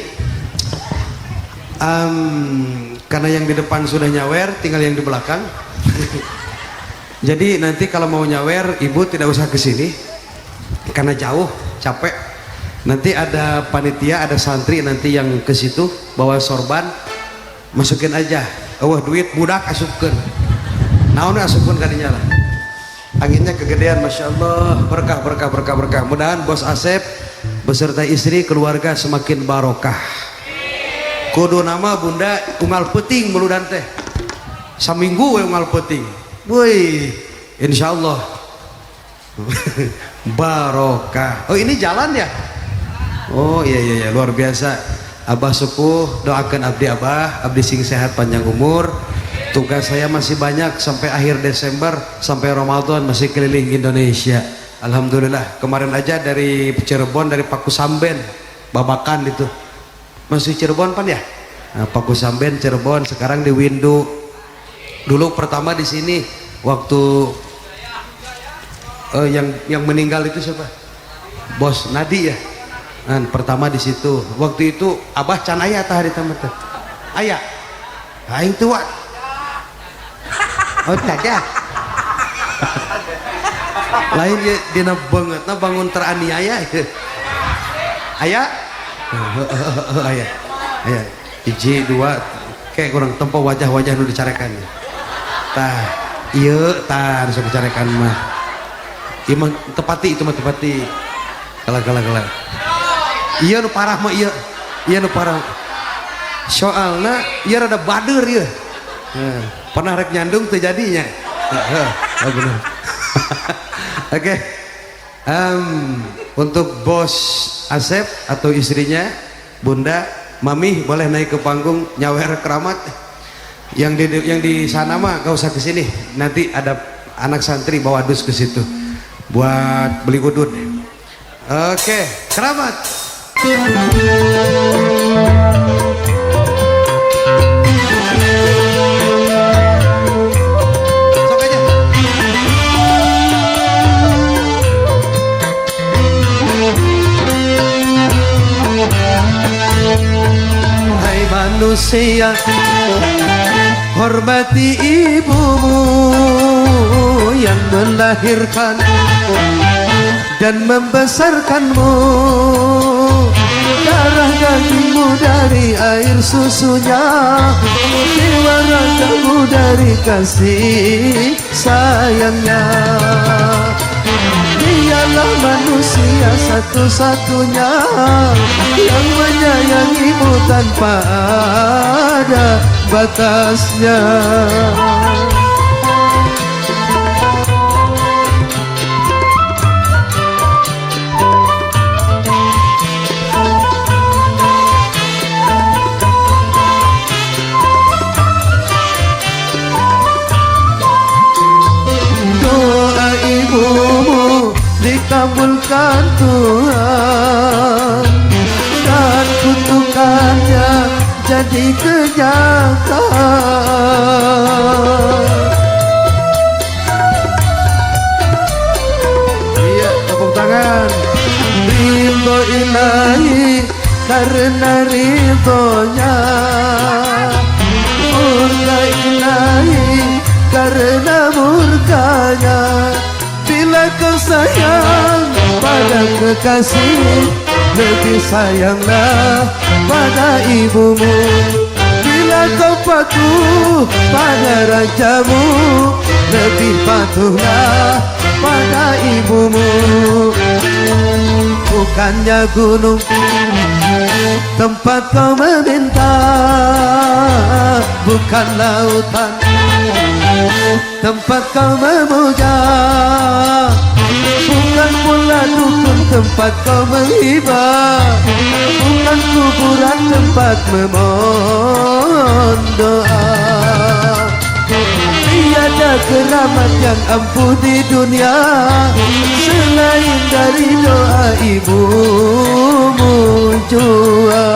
Speaker 1: karena yang di depan sudah nyawer tinggal yang di belakang Jadi nanti kalau mau nyawer ibu tidak usah ke sini karena jauh, capek. Nanti ada panitia, ada santri nanti yang ke situ bawa sorban, masukin aja. Oh duit budak asupkan. Naon asupkan kadinya lah. Anginnya kegedean, masya Allah, berkah berkah berkah berkah. Mudahan bos Asep beserta istri keluarga semakin barokah. Kudu nama bunda unggal peting meludan teh. Saminggu we unggal peting. Woi, insya Allah barokah. Oh ini jalan ya? Oh iya iya, iya. Luar biasa. Abah sepuh doakan abdi abah, abdi sing sehat panjang umur. Tugas saya masih banyak sampai akhir Desember, sampai Ramadan masih keliling Indonesia. Alhamdulillah. Kemarin aja dari Cirebon, dari Pakusamben, Babakan itu. Masih Cirebon pan ya? Nah, Pakusamben, Cirebon, sekarang di Windu. Dulu pertama di sini waktu yang meninggal itu siapa? Bos Nadi ya. Nah, pertama di situ. Waktu itu Abah can aya tah di tamat teh. Aya. Aing tua. Oh tidak. Lain dia dina bangetna bangun teraniaya. Aya? Aya. Aya. Hiji dua kayak kurang tempo wajah-wajah nu dicarekan. Tah, ieu tah sok dicarekan mah. Ieu mah tepati itu mah tepati. Kalah. Iya nu parah mah iya. Iya nu parah. Soalna ieu rada bader ieu. Pernah rek nyandung teu jadinya. Oh bener. Oke. Untuk bos Asep atau istrinya Bunda Mami boleh naik ke panggung nyawer keramat. Yang di sana mah gak usah ke sini. Nanti ada anak santri bawa dus ke situ buat beli udun. Oke, keramat. Sok aja. Hai manusia, hormati ibumu yang melahirkan dan membesarkanmu. Darah dagingmu dari air susunya, jiwa ragamu dari kasih sayangnya. Dialah manusia satu-satunya yang menyayangimu tanpa ada batasnya. Doa ibumu dikabulkan Tuhan dan kutukannya jadi kenyataan. Iya, tepuk tangan. Ridho ilahi karena ridhonya, murka ilahi karena murkanya. Bila kau sayang pada kekasih, lebih sayanglah pada ibumu. Bila kau patuh pada rajamu, lebih patuhlah pada ibumu. Bukannya gunung tempat kau meminta, bukan lautan tempat kau memuja, bukan pula dukun tempat kau menghibah, bukan kuburan tempat memohon doa. Tiada keramat yang ampuh di dunia selain dari doa ibumu jua.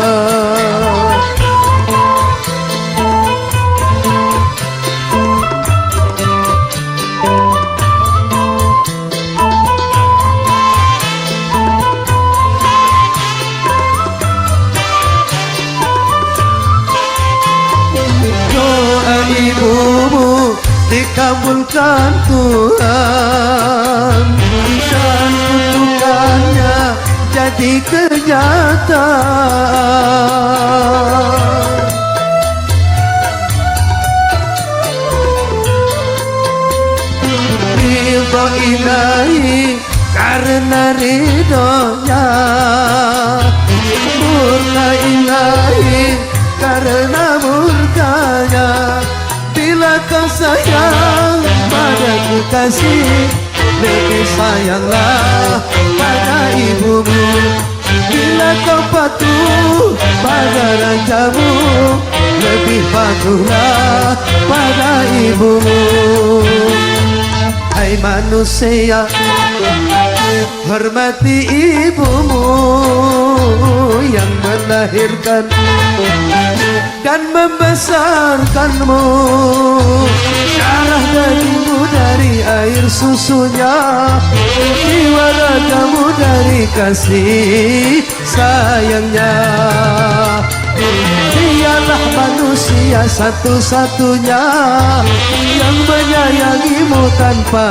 Speaker 1: Doa ibumu kabulkan Tuhan, dan kutukannya jadi kenyataan. Ridho ilahi karena ridhonya, murka ilahi karena murkanya. Bila kau sayang padaku kasih, lebih sayanglah pada ibumu. Bila kau patuh pada rajamu, lebih patuhlah pada ibumu. Hai manusia, hormati ibumu yang melahirkan dan membesarkanmu. Darah dagingmu dari air susunya, jiwa ragamu dari kasih sayangnya. Dialah manusia satu-satunya yang menyayangimu tanpa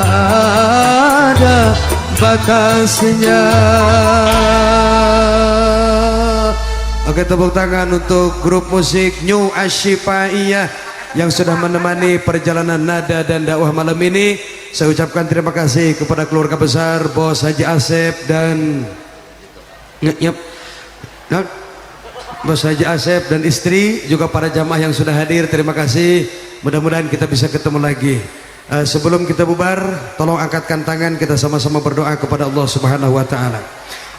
Speaker 1: ada batasnya. Oke, tepuk tangan untuk grup musik New Ashifaiyah yang sudah menemani perjalanan nada dan dakwah malam ini. Saya ucapkan terima kasih kepada keluarga besar Bos Haji Asep dan Bos Haji Asep dan istri, juga para jamaah yang sudah hadir. Terima kasih. Mudah-mudahan kita bisa ketemu lagi. Sebelum kita bubar, tolong angkatkan tangan, kita sama-sama berdoa kepada Allah Subhanahu wa taala.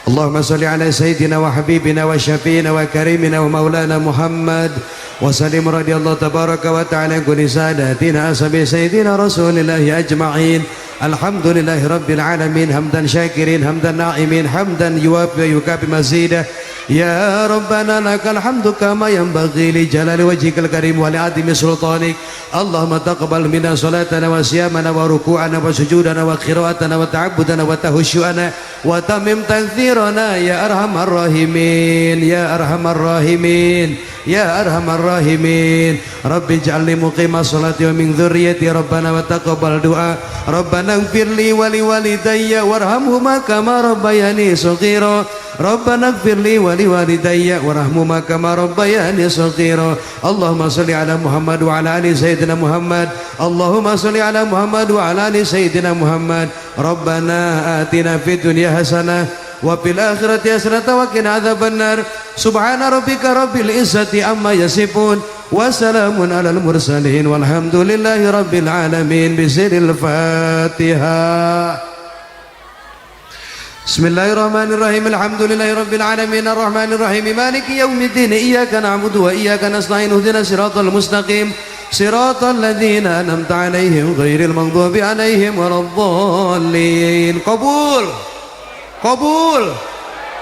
Speaker 1: Allahumma salli ala sayyidina wa habibina wa syafiina wa karimina wa maulana Muhammad wa sallim radhiyallahu tabaraka wa ta'ala kulli sadatina ashabi sayyidina rasulillahi ajma'in. Alhamdulillahi rabbil alamin, hamdan syakirin, hamdan na'imin, hamdan yuwafi wa yukafi mazidah. Ya Rabbana lakal hamdu kama yanbaghi li jalali wajhikal karim wa li azimi sultanik. Allahumma taqabbal minna salatana wa siyamana wa ruku'ana wa sujudana wa qira'atana wa ta'abbudana wa tahushu'ana wa tamim takthirana ya arhamar rahimin, ya arhamar rahimin, ya arhamar rahimin. Rabbi ij'alni muqima sholati wa min dzurriyyati rabbana wa taqabbal du'a. Rabbana ighfirli wa li walidayya warhamhuma kama rabbayani shaghira. Rabbana ighfirli wa li walidayya warhamhuma kama rabbayani shaghira. Allahumma shalli ala Muhammad wa ala ali sayyidina Muhammad. Allahumma shalli ala Muhammad wa ala ali sayyidina Muhammad. Rabbana atina fid dunya hasanah wa fil akhirati hasanatan wa qina adzabannar. Subhana rabbika rabbil izzati amma yasifun wa salamun alal mursalin walhamdulillahi rabbil alamin. Bismillahil Fatihah. Bismillahirrahmanirrahim. Alhamdulillahi rabbil alamin arrahmanir rahim maliki yaumiddin. Iyyaka na'budu wa iyyaka nasta'in. Ihdinas siratal mustaqim siratal ladzina an'amta 'alaihim ghairil maghdubi 'alaihim waladdallin. Qabul. Qabul.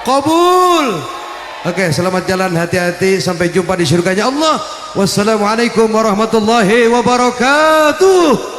Speaker 1: Qabul. Oke, selamat jalan, hati-hati, sampai jumpa di surganya Allah. Wassalamualaikum warahmatullahi wabarakatuh.